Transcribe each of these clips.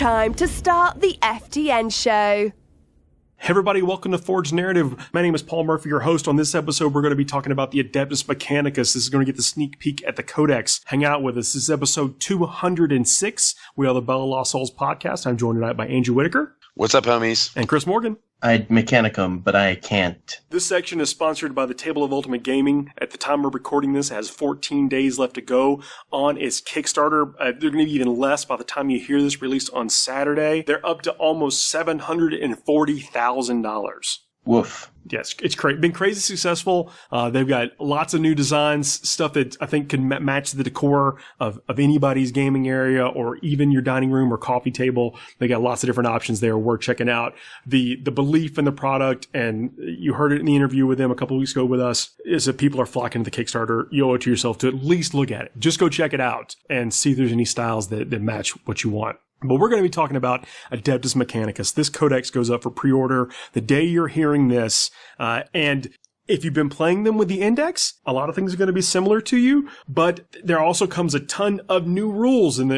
time to start the FTN show. Hey everybody, welcome to Forged Narrative. My name is Paul Murphy, your host. On this episode, we're going to be talking about the Adeptus Mechanicus. This is going to get the sneak peek at the Codex. Hang out with us. This is episode 206. We are the Bella Lost Souls podcast. I'm joined tonight by Andrew Whitaker. What's up, homies? And Chris Morgan. I'd Mechanicum, but I can't. This section is sponsored by the Table of Ultimate Gaming. At the time we're recording this, it has 14 days left to go on its Kickstarter. They're going to be even less by the time you hear this released on Saturday. They're up to almost $740,000. Woof. Yes, it's been crazy successful. They've got lots of new designs, stuff that I think can match the decor of anybody's gaming area or even your dining room or coffee table. They got lots of different options there. Worth checking out. The belief in the product, and you heard it in the interview with them a couple of weeks ago with us, is that people are flocking to the Kickstarter. You owe it to yourself to at least look at it. Just go check it out and see if there's any styles that match what you want. But we're going to be talking about Adeptus Mechanicus. This codex goes up for pre-order the day you're hearing this. And if you've been playing them with the index, a lot of things are going to be similar to you. But there also comes a ton of new rules in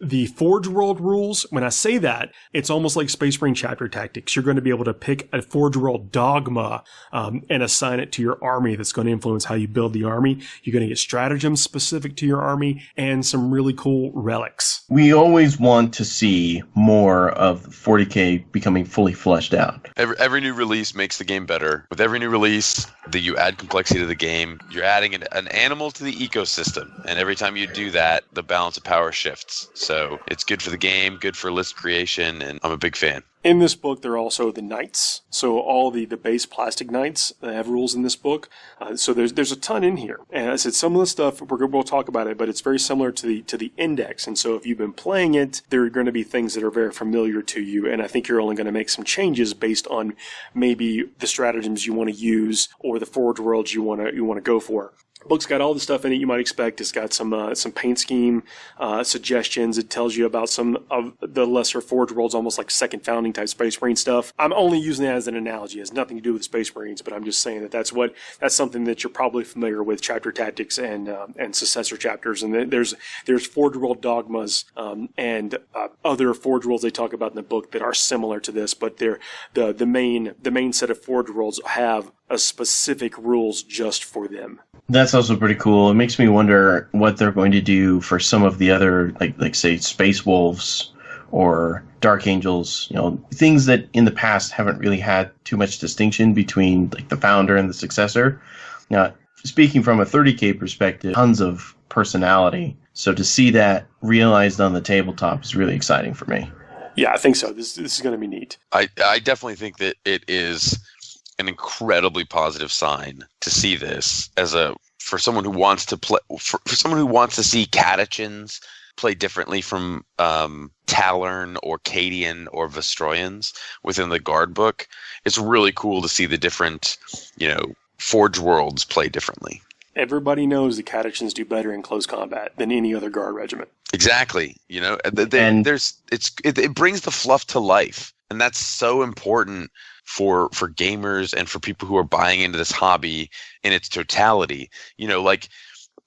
the Forge World rules. When I say that, it's almost like Space Marine Chapter Tactics. You're going to be able to pick a Forge World dogma and assign it to your army that's going to influence how you build the army. You're going to get stratagems specific to your army and some really cool relics. We always want to see more of 40k becoming fully fleshed out. Every new release makes the game better. With every new release, you add complexity to the game. You're adding an animal to the ecosystem. And every time you do that, the balance of power shifts. So it's good for the game, good for list creation, and I'm a big fan. In this book, there are also the knights. So all the base plastic knights have rules in this book. So there's a ton in here. And I said some of the stuff, we'll talk about it, but it's very similar to the index. And so if you've been playing it, there are going to be things that are very familiar to you. And I think you're only going to make some changes based on maybe the stratagems you want to use or the Forge Worlds you want to go for. Book's got all the stuff in it you might expect. It's got some paint scheme suggestions. It tells you about some of the lesser Forge Worlds, almost like second founding type Space Marine stuff. I'm only using that as an analogy. It has nothing to do with Space Marines, but I'm just saying that's something that you're probably familiar with, Chapter Tactics and successor chapters. And there's Forge World dogmas and other Forge Worlds they talk about in the book that are similar to this, but they're the main set of Forge Worlds have a specific rules just for them. That's also pretty cool. It makes me wonder what they're going to do for some of the other, like say, Space Wolves or Dark Angels, things that in the past haven't really had too much distinction between like the founder and the successor. Now, speaking from a 30k perspective, tons of personality. So to see that realized on the tabletop is really exciting for me. Yeah, I think so. This is going to be neat. I definitely think that it is an incredibly positive sign to see this for someone who wants to play, for someone who wants to see Catechins play differently from Talern or Cadian or Vestroyans within the Guard book. It's really cool to see the different, Forge Worlds play differently. Everybody knows the Catechins do better in close combat than any other Guard regiment. Exactly. It brings the fluff to life, and that's so important for gamers and for people who are buying into this hobby in its totality.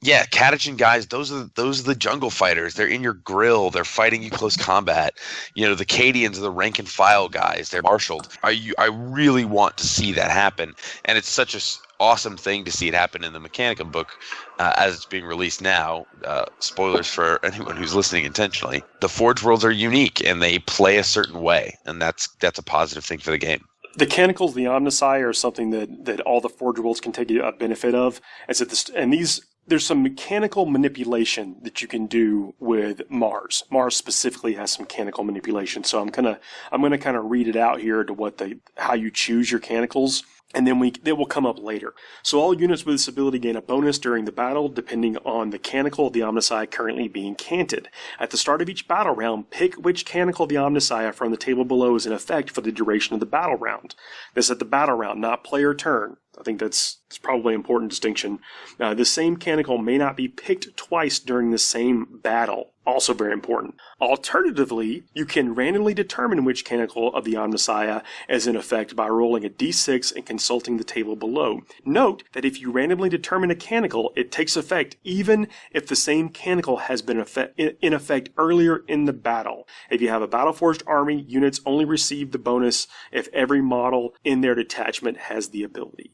Catechin guys, those are the jungle fighters. They're in your grill. They're fighting you close combat. The Cadians are the rank and file guys. They're marshaled. I really want to see that happen, and it's such a awesome thing to see it happen in the Mechanicum book as it's being released now. Spoilers for anyone who's listening intentionally. The Forge Worlds are unique, and they play a certain way, and that's a positive thing for the game. The Canticles, the Omnissiah, are something that all the Forge Worlds can take a benefit of. There's some mechanical manipulation that you can do with Mars. Mars specifically has some mechanical manipulation, so I'm gonna kind of read it out here to how you choose your Canticles. And then it will come up later. So all units with this ability gain a bonus during the battle, depending on the Canticle of the Omnissiah currently being canted. At the start of each battle round, pick which Canticle of the Omnissiah from the table below is in effect for the duration of the battle round. This is at the battle round, not player turn. I think that's probably an important distinction. The same canticle may not be picked twice during the same battle. Also very important. Alternatively, you can randomly determine which canticle of the Omnissiah is in effect by rolling a d6 and consulting the table below. Note that if you randomly determine a canticle, it takes effect even if the same canticle has been in effect earlier in the battle. If you have a battle-forged army, units only receive the bonus if every model in their detachment has the ability.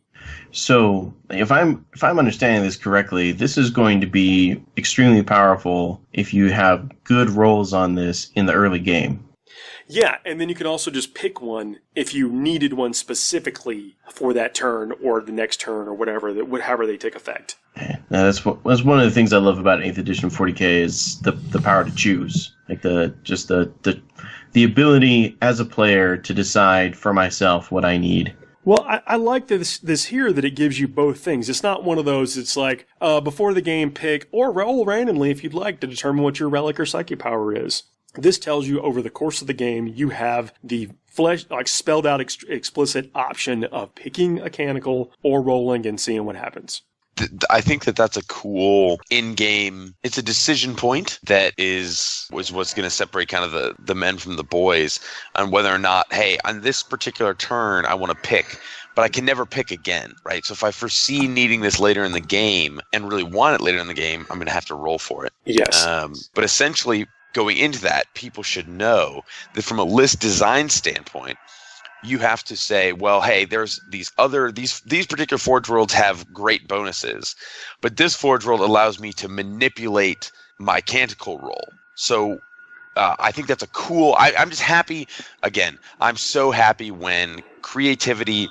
So, if I'm understanding this correctly, this is going to be extremely powerful if you have good rolls on this in the early game. Yeah, and then you can also just pick one if you needed one specifically for that turn or the next turn or however they take effect. Now that's one of the things I love about 8th edition 40k is the power to choose, like the ability as a player to decide for myself what I need. Well, I like this here that it gives you both things. It's not one of those, it's like, before the game, pick or roll randomly if you'd like to determine what your relic or psychic power is. This tells you over the course of the game, you have the spelled out explicit option of picking a canticle or rolling and seeing what happens. I think that's a cool in-game, it's a decision point that was what's going to separate kind of the men from the boys on whether or not, hey, on this particular turn, I want to pick, but I can never pick again, right? So if I foresee needing this later in the game and really want it later in the game, I'm going to have to roll for it. Yes. But essentially, going into that, people should know that from a list design standpoint, you have to say, well, hey, there's these particular Forge Worlds have great bonuses, but this Forge World allows me to manipulate my canticle roll. So I think that's a cool. I'm just happy. Again, I'm so happy when creativity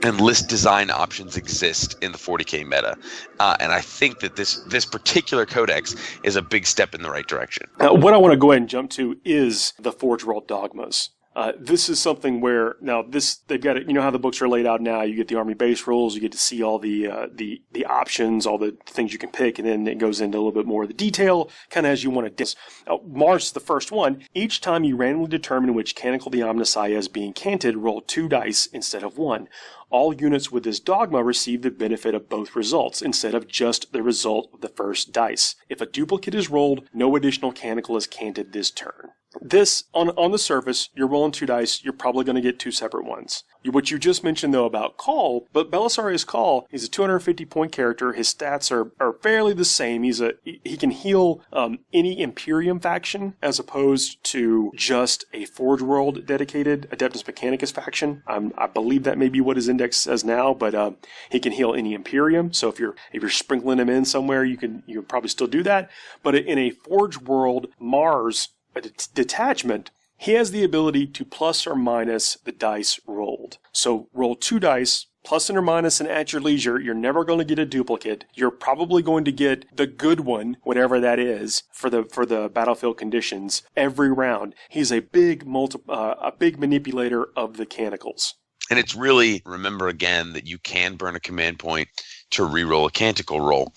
and list design options exist in the 40k meta, and I think that this particular codex is a big step in the right direction. What I want to go ahead and jump to is the Forge World dogmas. This is something where now they've got it. You know how the books are laid out now. You get the army base rules. You get to see all the options, all the things you can pick, and then it goes into a little bit more of the detail, kind of as you want to. Mars is the first one. Each time you randomly determine which canticle the Omnissiah is being canted, roll 2 dice instead of 1. All units with this dogma receive the benefit of both results instead of just the result of the first dice. If a duplicate is rolled, no additional canticle is canted this turn. This, on the surface, you're rolling 2 dice, you're probably going to get 2 separate ones. What you just mentioned, though, about Call, but Belisarius Call, he's a 250-point character. His stats are fairly the same. He can heal any Imperium faction as opposed to just a Forge World dedicated Adeptus Mechanicus faction. I believe that may be what his index says now, but he can heal any Imperium. So if you're sprinkling him in somewhere, you can probably still do that. But in a Forge World Mars detachment, he has the ability to plus or minus the dice rolled. So roll 2 dice, plus or minus, and at your leisure. You're never going to get a duplicate. You're probably going to get the good one, whatever that is, for the battlefield conditions every round. He's a big manipulator of the canticles. And it's really, remember again that you can burn a command point to reroll a canticle roll.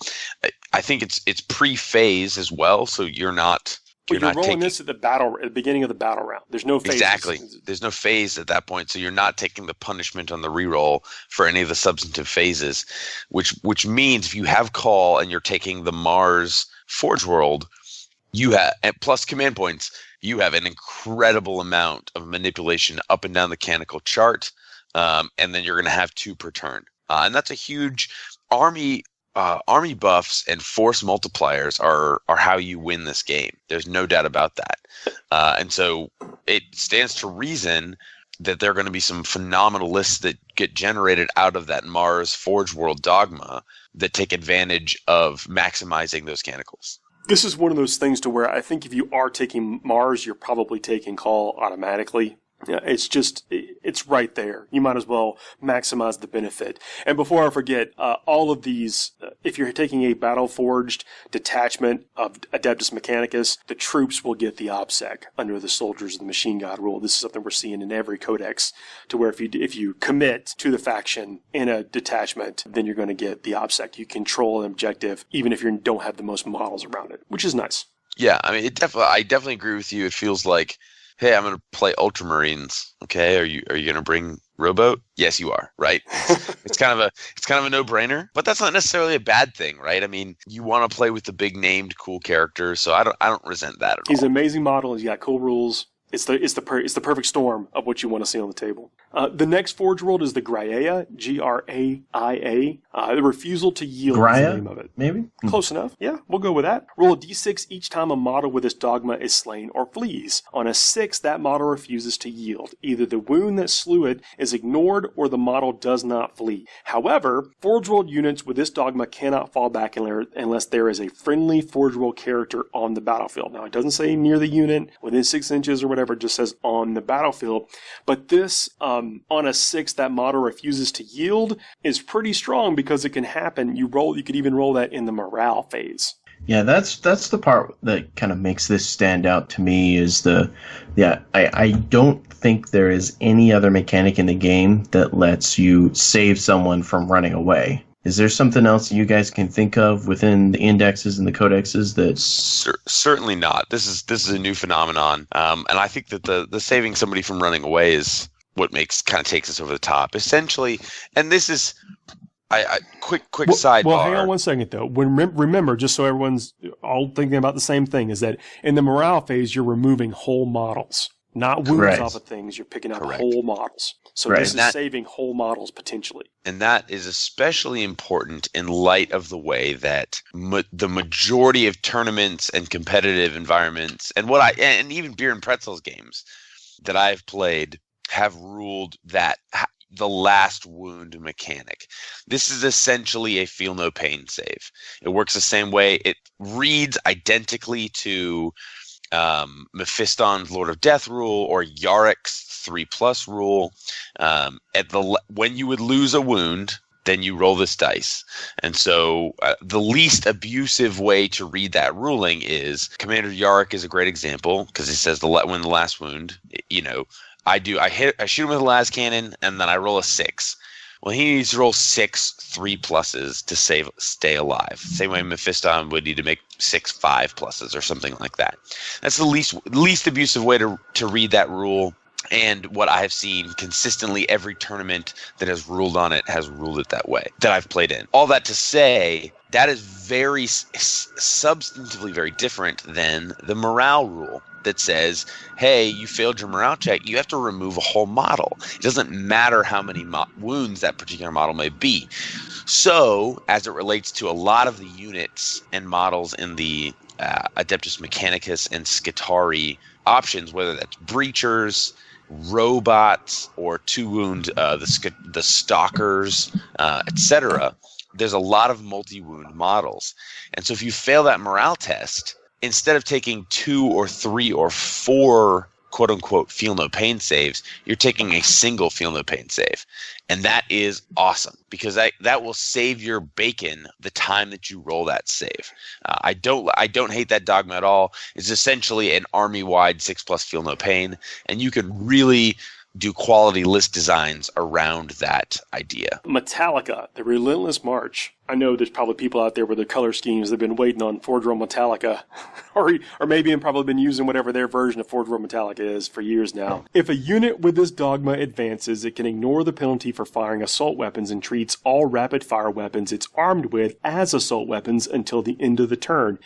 I think it's pre-phase as well, so you're not. You're rolling this at the beginning of the battle round. There's no phase. Exactly. There's no phase at that point, so you're not taking the punishment on the reroll for any of the substantive phases, which means if you have Call and you're taking the Mars Forge World, you have, plus command points, you have an incredible amount of manipulation up and down the canonical chart, and then you're going to have 2 per turn. And that's a huge army buffs and force multipliers are how you win this game. There's no doubt about that. And so it stands to reason that there are going to be some phenomenal lists that get generated out of that Mars Forge World dogma that take advantage of maximizing those canticles. This is one of those things to where I think if you are taking Mars, you're probably taking Call automatically. Yeah, it's right there. You might as well maximize the benefit. And before I forget, all of these, if you're taking a battle-forged detachment of Adeptus Mechanicus, the troops will get the OBSEC under the Soldiers of the Machine God rule. This is something we're seeing in every codex, to where if you commit to the faction in a detachment, then you're going to get the OBSEC. You control an objective, even if you don't have the most models around it, which is nice. Yeah, I mean, I definitely agree with you. It feels like, hey, I'm going to play Ultramarines. Okay, are you going to bring Rowboat? Yes, you are, right? It's kind of a no-brainer, but that's not necessarily a bad thing, right? I mean, you want to play with the big named cool characters, so I don't resent that at all. He's an amazing model. He's got cool rules. It's the perfect storm of what you want to see on the table. The next Forge World is the Graia, Graia. The refusal to yield is the name of it. Maybe? Close enough. Yeah, we'll go with that. Roll a d6 each time a model with this dogma is slain or flees. On a 6, that model refuses to yield. Either the wound that slew it is ignored or the model does not flee. However, Forge World units with this dogma cannot fall back unless there is a friendly Forge World character on the battlefield. Now, it doesn't say near the unit, within 6 inches or whatever. It just says on the battlefield. But this, on a 6, that model refuses to yield is pretty strong because it can happen. You could even roll that in the morale phase. Yeah, that's the part that kind of makes this stand out to me is I don't think there is any other mechanic in the game that lets you save someone from running away. Is there something else you guys can think of within the indexes and the codexes that? Certainly not. This is a new phenomenon, and I think that the saving somebody from running away is what takes us over the top, essentially. And this is quick sidebar. Well, hang on one second though. Remember, just so everyone's all thinking about the same thing, is that in the morale phase you're removing whole models. Not wounds off of things, you're picking up whole models. So this is saving whole models potentially. And that is especially important in light of the way that the majority of tournaments and competitive environments and even Beer and Pretzels games that I've played have ruled that the last wound mechanic. This is essentially a feel no pain save. It works the same way. It reads identically to Mephiston's Lord of Death rule or Yarick's 3+ rule. When you would lose a wound, then you roll this dice. And so the least abusive way to read that ruling is Commander Yarick is a great example because he says when the last wound, I shoot him with a las cannon and then I roll a 6. Well, he needs to roll 6 3+ to stay alive. Same way Mephiston would need to make 6 5+ or something like that. That's the least abusive way to read that rule. And what I have seen consistently, every tournament that has ruled on it has ruled it that way that I've played in. All that to say, that is very substantively very different than the morale rule that says, hey, you failed your morale check, you have to remove a whole model. It doesn't matter how many wounds that particular model may be. So, as it relates to a lot of the units and models in the Adeptus Mechanicus and Skitarii options, whether that's breachers, robots, or 2-wound, the stalkers, etc., there's a lot of multi-wound models. And so if you fail that morale test, instead of taking 2 or 3 or 4 quote-unquote feel no pain saves, you're taking a single feel no pain save. And that is awesome because that will save your bacon the time that you roll that save. I don't hate that dogma at all. It's essentially an army-wide 6+ feel no pain, and you can really do quality list designs around that idea. Metallica, the Relentless March. I know there's probably people out there with their color schemes that have been waiting on Forge World Metallica, or maybe have probably been using whatever their version of Forge World Metallica is for years now. If a unit with this dogma advances, it can ignore the penalty for firing assault weapons and treats all rapid-fire weapons it's armed with as assault weapons until the end of the turn.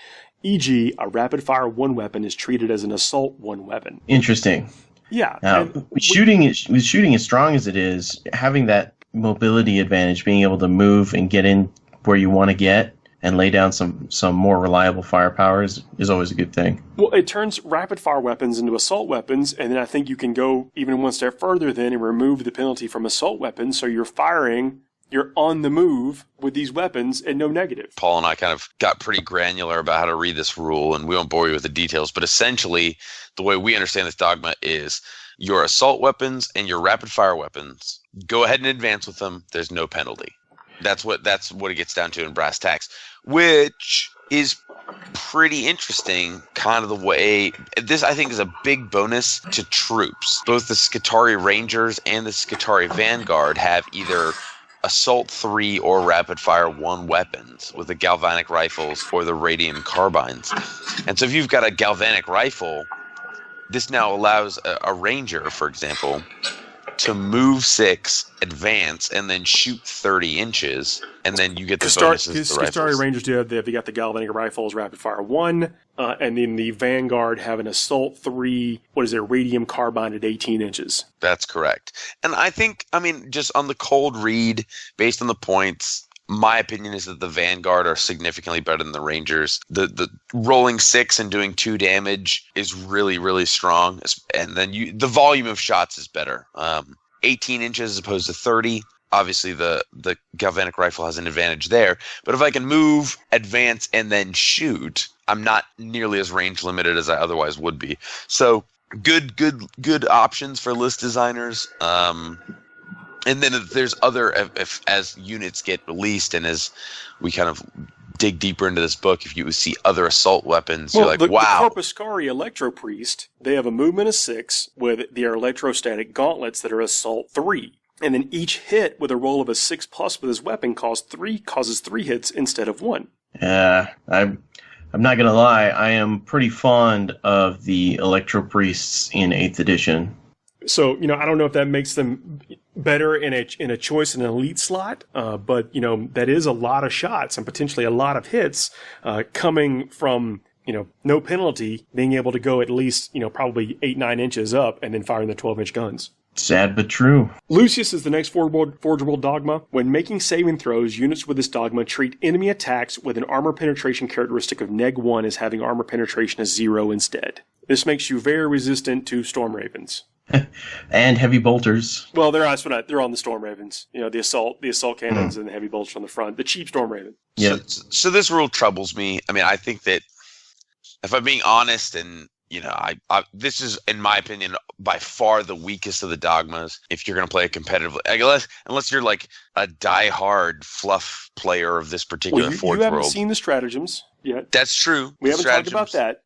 E.g., a rapid-fire 1 weapon is treated as an assault 1 weapon. Interesting. Yeah. Now, with shooting as strong as it is, having that mobility advantage, being able to move and get in where you want to get and lay down some more reliable firepower is always a good thing. Well, it turns rapid-fire weapons into assault weapons, and then I think you can go even one step further then and remove the penalty from assault weapons, so you're on the move with these weapons and no negative. Paul and I kind of got pretty granular about how to read this rule, and we won't bore you with the details, but essentially the way we understand this dogma is your assault weapons and your rapid-fire weapons, go ahead and advance with them. There's no penalty. That's what it gets down to in brass tacks, which is pretty interesting, kind of the way this I think is a big bonus to troops. Both the Skitarii Rangers and the Skitarii Vanguard have either Assault 3 or Rapid Fire 1 weapons with the galvanic rifles or the radium carbines. And so if you've got a galvanic rifle, this now allows a ranger, for example, to move 6, advance, and then shoot 30 inches, and then you get the bonuses to the Castari rifles. Rangers they've got the galvanic rifles, rapid fire 1, and then the Vanguard have an assault 3, radium carbine at 18 inches. That's correct. And I think, just on the cold read, based on the points, my opinion is that the Vanguard are significantly better than the Rangers. The rolling 6 and doing 2 damage is really, really strong. And then the volume of shots is better. 18 inches as opposed to 30. Obviously, the galvanic rifle has an advantage there. But if I can move, advance, and then shoot, I'm not nearly as range limited as I otherwise would be. So good options for list designers. And then there's if as units get released and as we kind of dig deeper into this book, if you see other assault weapons, you're like, wow. The Corpuscari Electro Priest, they have a movement of 6 with their electrostatic gauntlets that are assault 3. And then each hit with a roll of a 6+ with his weapon causes 3 hits instead of 1. Yeah, I'm not going to lie. I am pretty fond of the Electro Priests in 8th edition. So, I don't know if that makes them better in a choice in an elite slot, but, that is a lot of shots and potentially a lot of hits coming from, no penalty, being able to go at least, probably 8-9 inches up and then firing the 12-inch guns. Sad but true. Lucius is the next Forge World dogma. When making saving throws, units with this dogma treat enemy attacks with an armor penetration characteristic of -1 as having armor penetration as 0 instead. This makes you very resistant to Storm Ravens. And heavy bolters. Well, they're on the Storm Ravens. The assault cannons and the heavy bolters on the front. The cheap Storm Raven. Yeah. So this rule troubles me. I think that if I'm being honest, and this is, in my opinion, by far the weakest of the dogmas. If you're going to play a competitive, unless you're like a die-hard fluff player of this particular Forge World. You haven't World. Seen the Stratagems yet. That's true. We haven't talked about that.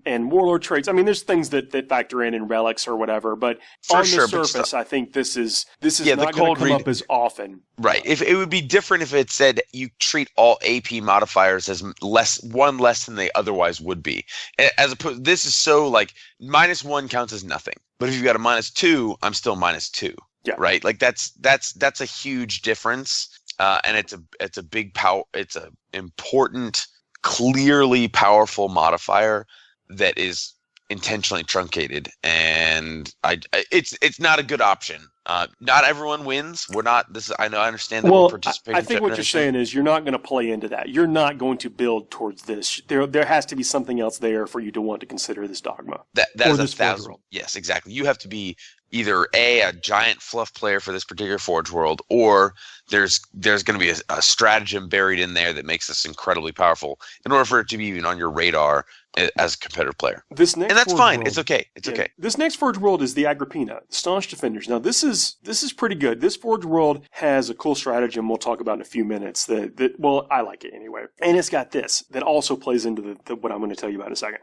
And Warlord traits. There's things that factor in relics or whatever, but on the surface, I think this is not going to come up as often. Right. If it would be different if it said you treat all AP modifiers as less than they otherwise would be. As opposed, this is so like -1 counts as nothing. But if you've got a -2, I'm still -2. Yeah. Right. Like that's a huge difference. And it's a big power. It's a important, clearly powerful modifier that is intentionally truncated, and it's not a good option. Not everyone wins. We're not. I understand that we're participating. I think what you're saying is you're not going to play into that. You're not going to build towards this. There has to be something else there for you to want to consider this dogma. That's 1,000. Yes, exactly. You have to be either a giant fluff player for this particular Forge World, or there's going to be a stratagem buried in there that makes this incredibly powerful in order for it to be even on your radar as a competitive player. And that's fine. It's okay. It's okay. This next Forge World is the Agrippina, Staunch Defenders. Now this is pretty good. This Forge World has a cool stratagem we'll talk about in a few minutes. That I like it anyway. And it's got this that also plays into what I'm going to tell you about in a second.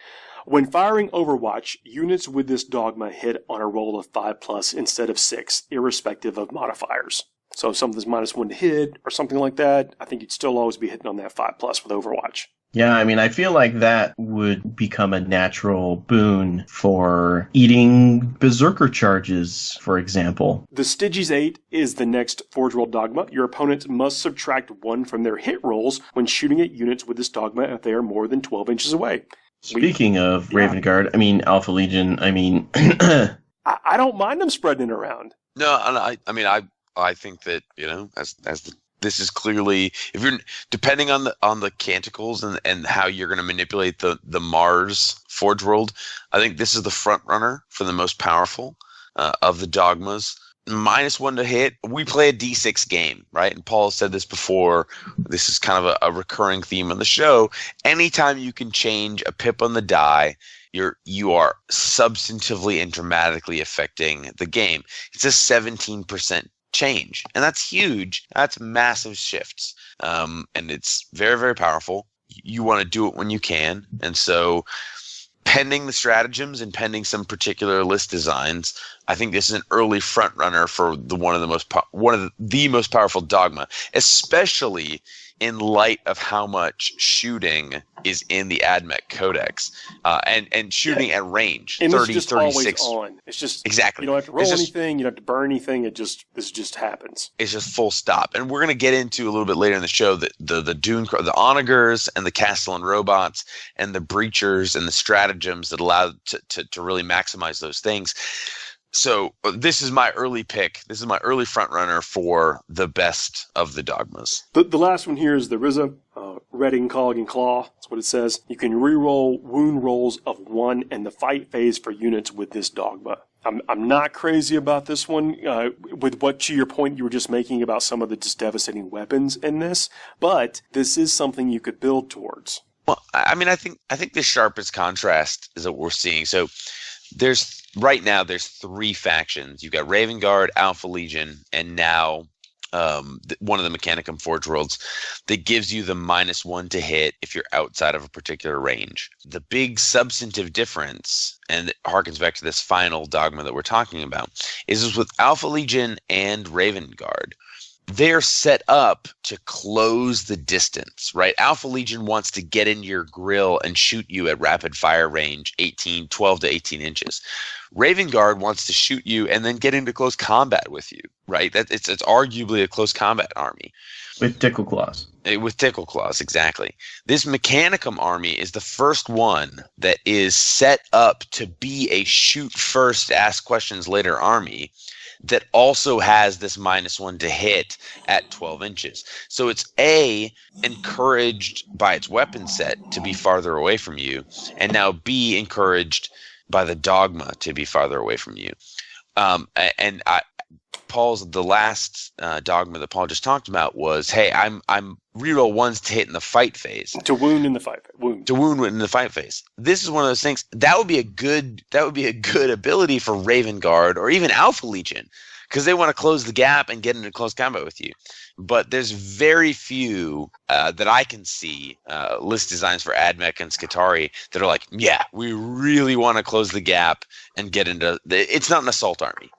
When firing Overwatch, units with this dogma hit on a roll of 5+ instead of 6, irrespective of modifiers. So if something's -1 to hit or something like that, I think you'd still always be hitting on that 5+ with Overwatch. Yeah, I feel like that would become a natural boon for eating Berserker charges, for example. The Styges 8 is the next Forge World dogma. Your opponents must subtract 1 from their hit rolls when shooting at units with this dogma if they are more than 12 inches away. Speaking of Raven Guard, Alpha Legion, I don't mind them spreading it around. No, I think that, this is clearly, if you're depending on the Canticles and how you're going to manipulate the Mars Forge World, I think this is the front runner for the most powerful of the dogmas. -1 to hit. We play a D6 game, right? And Paul said this before. This is kind of a recurring theme on the show. Anytime you can change a pip on the die, you are substantively and dramatically affecting the game. It's a 17% change, and that's huge. That's massive shifts, and it's very, very powerful. You want to do it when you can, and so pending the stratagems and pending some particular list designs, I think this is an early front runner for one of the most powerful dogma, especially in light of how much shooting is in the AdMech Codex, and shooting at range, and 30, it's just 36. always on. It's just Exactly. You don't have to roll anything. You don't have to burn anything. This just happens. It's just full stop. And we're going to get into a little bit later in the show that the dune, the Onagers and the Castellan robots and the breachers and the stratagems that allow to really maximize those things. So this is my early pick. This is my early front runner for the best of the dogmas. The last one here is the Rizza, Redding, Cog, and Claw. That's what it says. You can reroll wound rolls of 1 in the fight phase for units with this dogma. I'm not crazy about this one, with what, to your point you were just making about some of the just devastating weapons in this, but this is something you could build towards. Well, I mean, I think the sharpest contrast is what we're seeing. So right now there's 3 factions. You've got Raven Guard, Alpha Legion, and now one of the Mechanicum Forge Worlds that gives you the -1 to hit if you're outside of a particular range. The big substantive difference, and it harkens back to this final dogma that we're talking about, is with Alpha Legion and Raven Guard. They're set up to close the distance, right? Alpha Legion wants to get into your grill and shoot you at rapid fire range, 12 to 18 inches. Raven Guard wants to shoot you and then get into close combat with you, right? It's arguably a close combat army. With tickle claws. With tickle claws, exactly. This Mechanicum army is the first one that is set up to be a shoot first, ask questions later army that also has this -1 to hit at 12 inches. So it's A, encouraged by its weapon set to be farther away from you, and now B, encouraged by the dogma to be farther away from you. The last dogma that Paul just talked about was, hey, I'm reroll 1s to hit in the fight phase. To wound in the fight. To wound in the fight phase. This is one of those things that would be a good ability for Raven Guard or even Alpha Legion, because they want to close the gap and get into close combat with you. But there's very few that I can see list designs for AdMech and Scutari that are like, yeah, we really want to close the gap and get into it's not an assault army.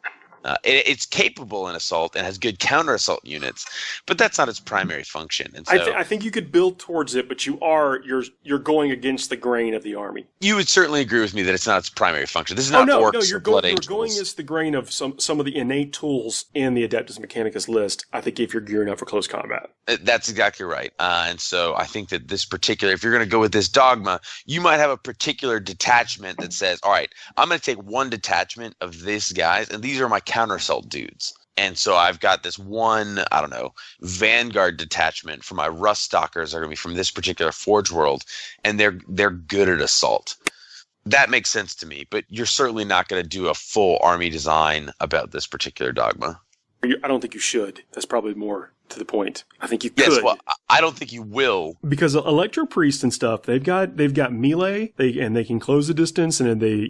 It's capable in assault and has good counter assault units, but that's not its primary function. And so I think you could build towards it, but you're going against the grain of the army. You would certainly agree with me that it's not its primary function. This is not orcs or blood angels. You're going against the grain of some of the innate tools in the Adeptus Mechanicus list, I think, if you're gearing up for close combat. That's exactly right. And so I think that this particular, if you're going to go with this dogma, you might have a particular detachment that says, all right, I'm going to take one detachment of these guys, and these are my counter assault dudes. And so I've got this one, Vanguard detachment for my Rust Stalkers are going to be from this particular Forge World, and they're good at assault. That makes sense to me, but you're certainly not going to do a full army design about this particular dogma. I don't think you should. That's probably more to the point. I think you could. Yes, well, I don't think you will. Because Electro Priest and stuff, they've got melee, and they can close the distance, and then they,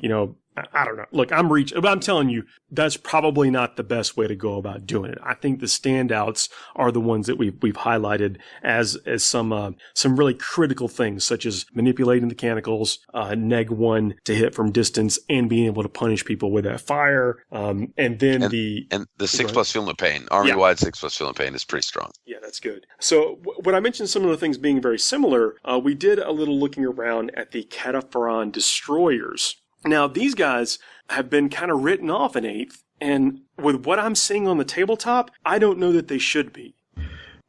I don't know. Look, but I'm telling you, that's probably not the best way to go about doing it. I think the standouts are the ones that we've highlighted as some really critical things, such as manipulating the Canticles, -1 to hit from distance, and being able to punish people with that fire. And the 6+ Filament Pain, army-wide 6+ Filament Pain is pretty strong. Yeah, that's good. So when I mentioned some of the things being very similar, we did a little looking around at the Kataphron destroyers. Now, these guys have been kind of written off in 8th, and with what I'm seeing on the tabletop, I don't know that they should be.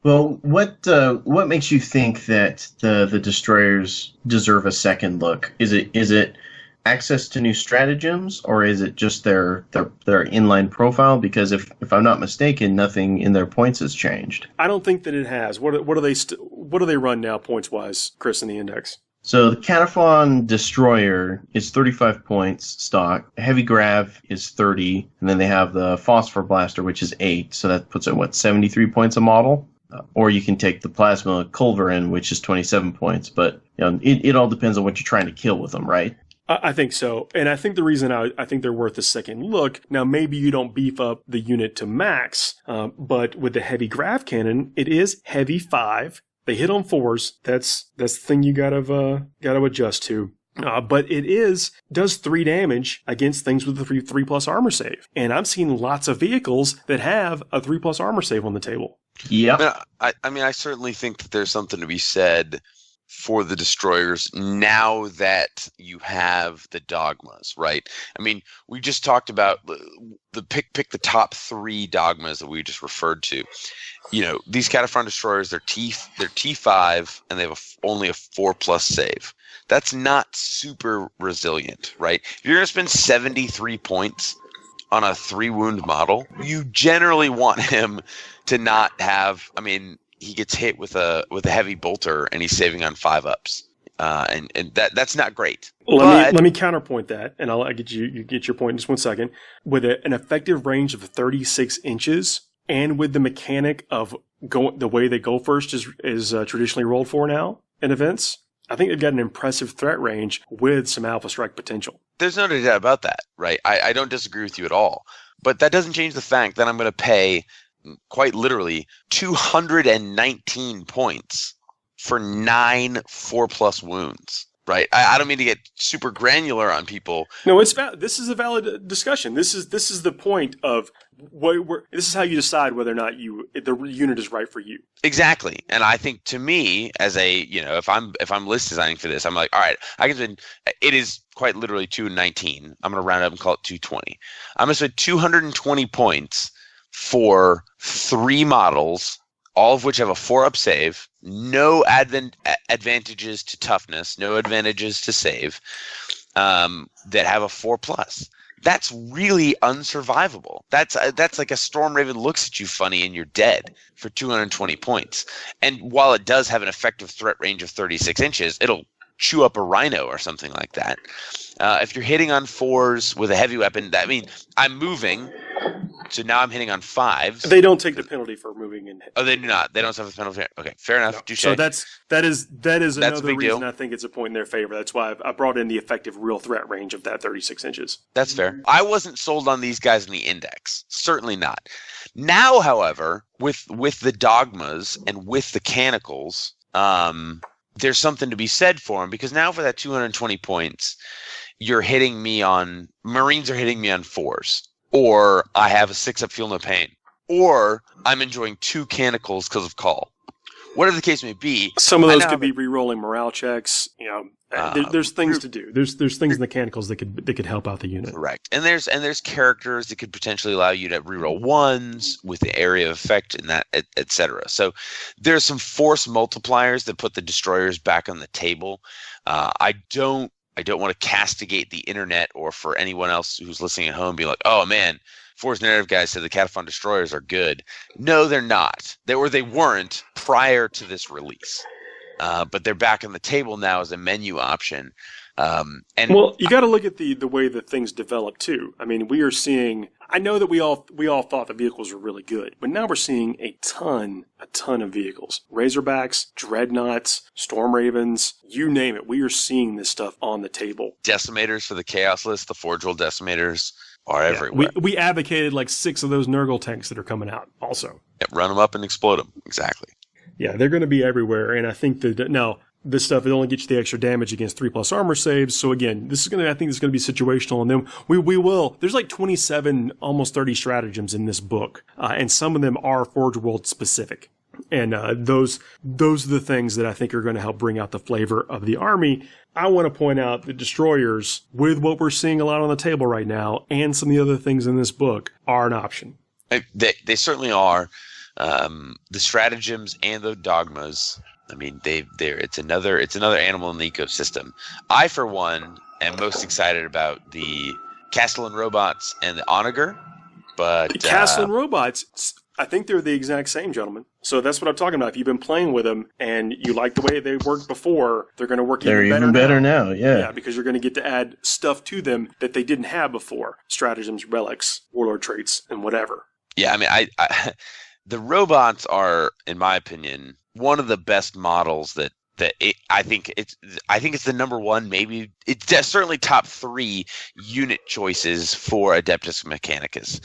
Well, what makes you think that the destroyers deserve a second look? Is it access to new stratagems, or is it just their inline profile? Because if I'm not mistaken, nothing in their points has changed. I don't think that it has. What do they run now points wise, Chris, in the index? So the Kataphron Destroyer is 35 points stock. Heavy Grav is 30, and then they have the Phosphor Blaster, which is 8. So that puts it 73 points a model. Or you can take the Plasma Culverin, which is 27 points. But it all depends on what you're trying to kill with them, right? I think so. And I think the reason I think they're worth a second look, now maybe you don't beef up the unit to max, but with the Heavy Grav Cannon, it is heavy 5. They hit on 4s. That's the thing you gotta adjust to. But it does 3 damage against things with a 3+ armor save. And I'm seeing lots of vehicles that have a 3+ armor save on the table. Yep. I mean, I certainly think that there's something to be said for the destroyers now that you have the dogmas, right? I mean, we just talked about the pick the top 3 dogmas that we just referred to. You know, these Kataphron destroyers, they're T5 and they have only a 4+ save. That's not super resilient, right? If you're going to spend 73 points on a 3 wound model, you generally want him to not have, I mean, he gets hit with a heavy bolter and he's saving on 5-ups. And that's not great. Let me counterpoint that, and I'll get you get your point in just 1 second. With an effective range of 36 inches, and with the mechanic of the way they go first is traditionally rolled for now in events, I think they've got an impressive threat range with some alpha strike potential. There's no doubt about that, right? I don't disagree with you at all. But that doesn't change the fact that I'm going to pay, quite literally, 219 points for 9 4+ wounds, right? I don't mean to get super granular on people. No, this is a valid discussion. This is the point of this is how you decide whether or not the unit is right for you. Exactly. And I think, to me, as a, you know, if I'm list designing for this, I'm like, all right, I can spend, it is quite literally 219. I'm going to round up and call it 220. I'm going to spend 220 points for 3 models, all of which have a 4-up save, no advantages to toughness, no advantages to save, that have a 4+. That's really unsurvivable. That's like a Storm Raven looks at you funny and you're dead for 220 points. And while it does have an effective threat range of 36 inches, it'll chew up a rhino or something like that. If you're hitting on 4s with a heavy weapon, I mean, I'm moving, so now I'm hitting on 5s. They don't take the penalty for moving in. Oh, they do not. They don't suffer the penalty. Okay, fair enough. No. So that is another reason deal. I think it's a point in their favor. That's why I brought in the effective real threat range of that 36 inches. That's fair. I wasn't sold on these guys in the index. Certainly not. Now, however, with the dogmas and with the Canticles, there's something to be said for them, because now for that 220 points, you're hitting me on Marines are hitting me on 4s, or I have a 6-up feel no pain, or I'm enjoying 2 Canticles because of call. Whatever the case may be, some of those could be re-rolling morale checks. You know, there's things to do. There's things in the Canticles that could help out the unit. Correct. And there's characters that could potentially allow you to re-roll 1s with the area of effect and that, etc. So there's some force multipliers that put the destroyers back on the table. I don't want to castigate the internet, or for anyone else who's listening at home be like, oh man, Force Narrative guys said the Kataphron destroyers are good. No, they're not. They weren't prior to this release. But they're back on the table now as a menu option. And well, you got to look at the way that things develop too. I mean, we are seeing. I know that we all thought the vehicles were really good, but now we're seeing a ton of vehicles: Razorbacks, Dreadnoughts, Storm Ravens, you name it. We are seeing this stuff on the table. Decimators for the Chaos list, the Forge World Decimators are everywhere. We advocated like 6 of those Nurgle tanks that are coming out also. Yeah, run them up and explode them. Exactly. Yeah, they're going to be everywhere, and I think that now this stuff, it only gets you the extra damage against 3+ armor saves. So again, I think this is going to be situational, and then we will. There's like 27, almost 30 stratagems in this book, and some of them are Forge World specific, and those are the things that I think are going to help bring out the flavor of the army. I want to point out that destroyers, with what we're seeing a lot on the table right now, and some of the other things in this book, are an option. They certainly are. The stratagems and the dogmas, I mean, it's another animal in the ecosystem. I, for one, am most excited about the Castellan robots and the Onager. But the Castellan robots, I think they're the exact same, gentlemen. So that's what I'm talking about. If you've been playing with them and you like the way they worked before, they're going to work even better now. Yeah, because you're going to get to add stuff to them that they didn't have before: stratagems, relics, warlord traits, and whatever. Yeah, I mean, I the robots are, in my opinion, one of the best models I think it's the number one, maybe it's certainly top 3 unit choices for Adeptus Mechanicus.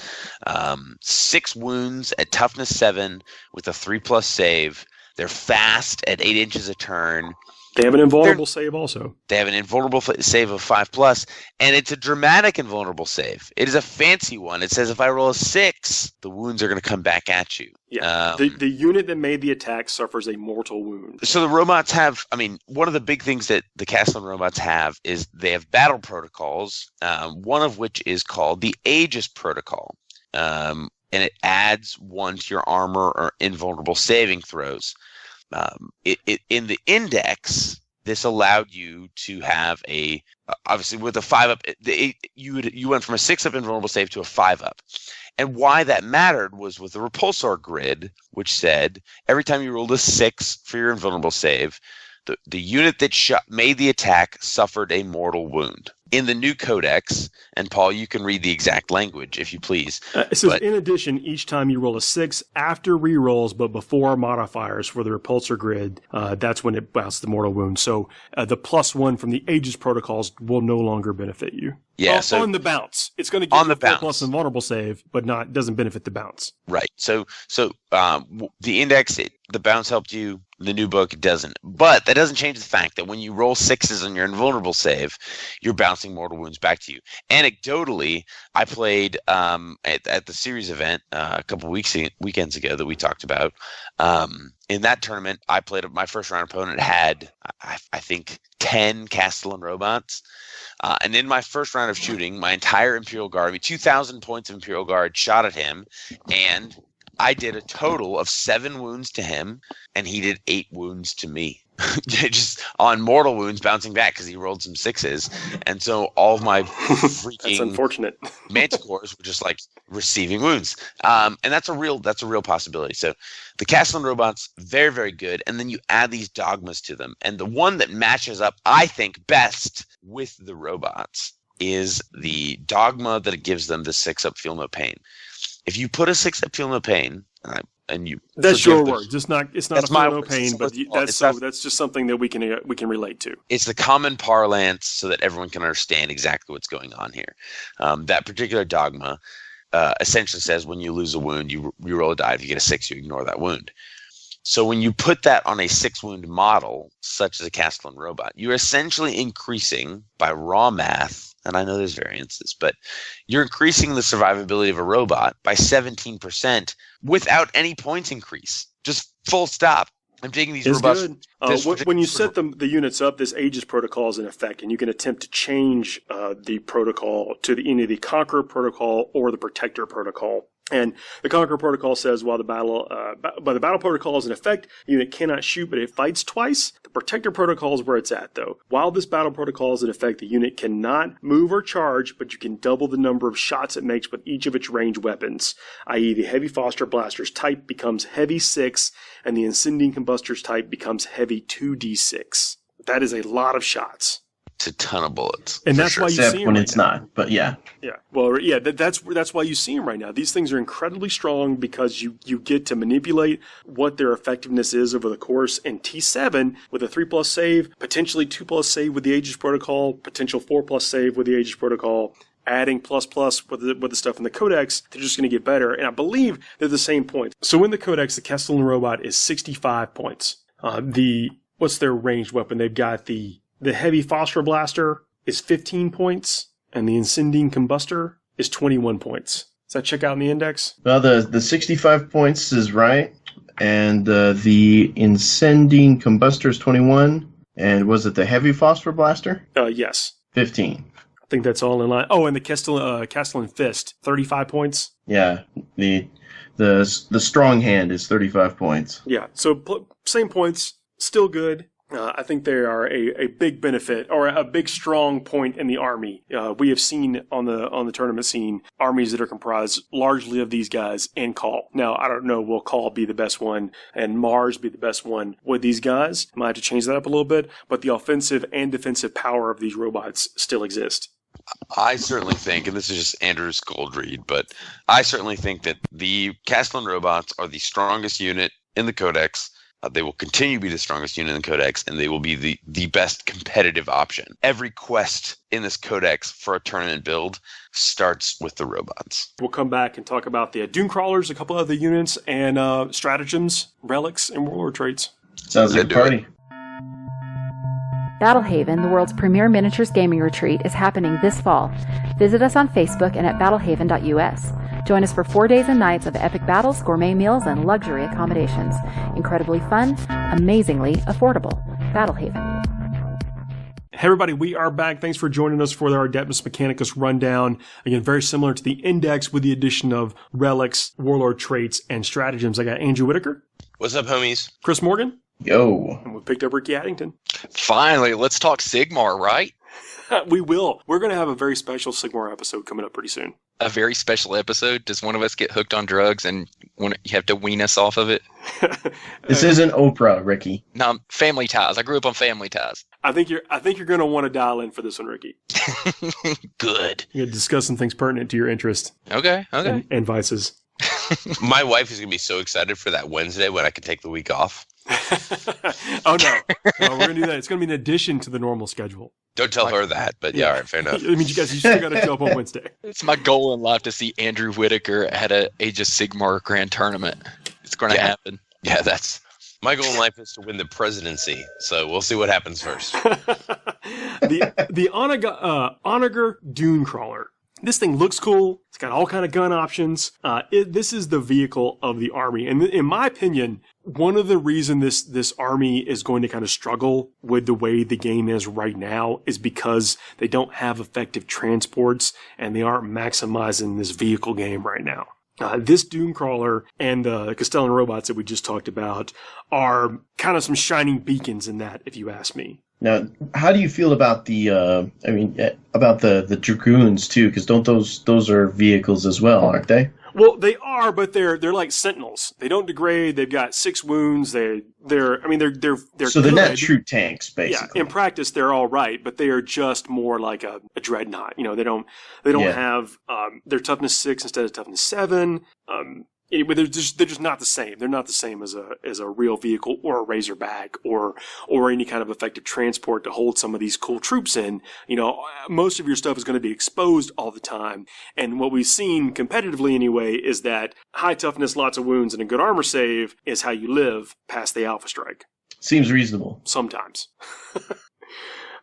6 wounds at toughness 7 with a 3+ save. They're fast at 8 inches a turn. They have an invulnerable save also. They have an invulnerable save of 5+, and it's a dramatic invulnerable save. It is a fancy one. It says if I roll a 6, the wounds are going to come back at you. Yeah, the unit that made the attack suffers a mortal wound. So the robots have, one of the big things that the Castellan robots have is they have battle protocols, one of which is called the Aegis Protocol. And it adds 1 to your armor or invulnerable saving throws. In the index, this allowed you to have obviously with a 5-up, you went from a 6-up invulnerable save to a 5-up. And why that mattered was with the repulsor grid, which said every time you rolled a 6 for your invulnerable save, the unit that made the attack suffered a mortal wound. In the new Codex, and Paul, you can read the exact language if you please. It says, in addition, each time you roll a 6 after rerolls, but before modifiers for the repulsor grid, that's when it bounces the mortal wound. So the +1 from the Aegis protocols will no longer benefit you. Yeah, on the bounce. It's going to give you a 4+ invulnerable save, but doesn't benefit the bounce. Right. So the index, the bounce helped you. The new book doesn't. But that doesn't change the fact that when you roll 6s on your invulnerable save, you're bouncing mortal wounds back to you. Anecdotally, I played at the series event a couple weekends ago that we talked about. In that tournament, I played my first round opponent had, I think, 10 Castellan robots. And in my first round of shooting, my entire Imperial Guard, 2,000 points of Imperial Guard shot at him, and I did a total of 7 wounds to him, and he did 8 wounds to me. Just on mortal wounds bouncing back because he rolled some 6s. And so all of my freaking that's unfortunate. manticores were just like receiving wounds. And that's a real possibility. So the Castellan robots, very, very good. And then you add these dogmas to them. And the one that matches up, I think, best with the robots is the dogma that it gives them the 6-up feel no pain. If you put a 6-up feel no pain, and you that's your words. It's not a feel no pain, but that's just something that we can relate to. It's the common parlance so that everyone can understand exactly what's going on here. That particular dogma essentially says when you lose a wound, you roll a die. If you get a 6, you ignore that wound. So when you put that on a 6-wound model, such as a Castellan robot, you're essentially increasing by raw math. And I know there's variances, but you're increasing the survivability of a robot by 17% without any points increase. Just full stop. I'm taking these robots. Good. When you set the units up, this Aegis protocol is in effect, and you can attempt to change the protocol to either the Conqueror protocol or the Protector protocol. And the Conqueror protocol says while the battle protocol is in effect, the unit cannot shoot, but it fights twice. The Protector protocol is where it's at, though. While this battle protocol is in effect, the unit cannot move or charge, but you can double the number of shots it makes with each of its ranged weapons, i.e. the Heavy Phosphor Blaster's type becomes Heavy 6, and the Incendiing Combustor's type becomes Heavy 2d6. That is a lot of shots. It's a ton of bullets. And that's why you see them when right it's now. not, but yeah. Yeah. Well, yeah, that's why you see them right now. These things are incredibly strong because you get to manipulate what their effectiveness is over the course. And T7 with a 3+ save, potentially 2+ save with the Aegis protocol, potential 4+ save with the Aegis protocol, adding ++ with the stuff in the Codex, they're just going to get better. And I believe they're the same points. So in the Codex, the Castellan robot is 65 points. What's their ranged weapon? They've got the Heavy Phosphor Blaster is 15 points, and the Incendiing Combustor is 21 points. Does that check out in the index? Well, the 65 points is right, and the Incendiing Combustor is 21, and was it the Heavy Phosphor Blaster? Yes. 15. I think that's all in line. Oh, and the Castellan Fist, 35 points. Yeah, the Strong Hand is 35 points. Yeah, so same points, still good. I think they are a big benefit or a big strong point in the army. We have seen on the tournament scene armies that are comprised largely of these guys and Call. Now, I don't know, will Call be the best one and Mars be the best one with these guys? Might have to change that up a little bit, but the offensive and defensive power of these robots still exist. I certainly think, and this is just Andrew's cold read, but I certainly think that the Castellan robots are the strongest unit in the Codex. They will continue to be the strongest unit in the Codex, and they will be the best competitive option. Every quest in this Codex for a tournament build starts with the robots. We'll come back and talk about the Dune Crawlers, a couple other units, and Stratagems, relics, and warlord traits. Sounds like a party. Battlehaven, the world's premier miniatures gaming retreat, is happening this fall. Visit us on Facebook and at battlehaven.us. Join us for 4 days and nights of epic battles, gourmet meals, and luxury accommodations. Incredibly fun, amazingly affordable. Battlehaven. Hey everybody, we are back. Thanks for joining us for our Adeptus Mechanicus rundown. Again, very similar to the index with the addition of relics, warlord traits, and stratagems. I got Andrew Whitaker. What's up, homies? Chris Morgan. Yo. And we picked up Ricky Addington. Finally, let's talk Sigmar, right? We will. We're going to have a very special Sigmar episode coming up pretty soon. A very special episode? Does one of us get hooked on drugs and you have to wean us off of it? This isn't Oprah, Ricky. No, Family Ties. I grew up on Family Ties. I think you're going to want to dial in for this one, Ricky. Good. You're going to discuss some things pertinent to your interest. Okay. And vices. My wife is going to be so excited for that Wednesday when I can take the week off. Oh, no. We're going to do that. It's going to be an addition to the normal schedule. Don't tell her that, but yeah, all right, fair enough. I mean, you still got to show up on Wednesday. It's my goal in life to see Andrew Whitaker at a Age of Sigmar grand tournament. It's going to happen. Yeah, that's my goal in life is to win the presidency. So we'll see what happens first. The Onager Dune Crawler. This thing looks cool. It's got all kind of gun options. This is the vehicle of the army. And in my opinion, one of the reasons this army is going to kind of struggle with the way the game is right now is because they don't have effective transports and they aren't maximizing this vehicle game right now. This Dune Crawler and the Castellan robots that we just talked about are kind of some shining beacons in that, if you ask me. Now, how do you feel about the Dragoons too? Because don't those are vehicles as well, aren't they? Well, they are, but they're like sentinels. They don't degrade. They've got 6 wounds. They're so they're not true tanks, basically. Yeah, in practice they're all right, but they are just more like a dreadnought. You know, they don't have they're toughness 6 instead of toughness 7. But they're just not the same. They're not the same as a real vehicle or a Razorback or any kind of effective transport to hold some of these cool troops in. You know, most of your stuff is going to be exposed all the time. And what we've seen competitively anyway is that high toughness, lots of wounds, and a good armor save is how you live past the Alpha Strike. Seems reasonable. Sometimes.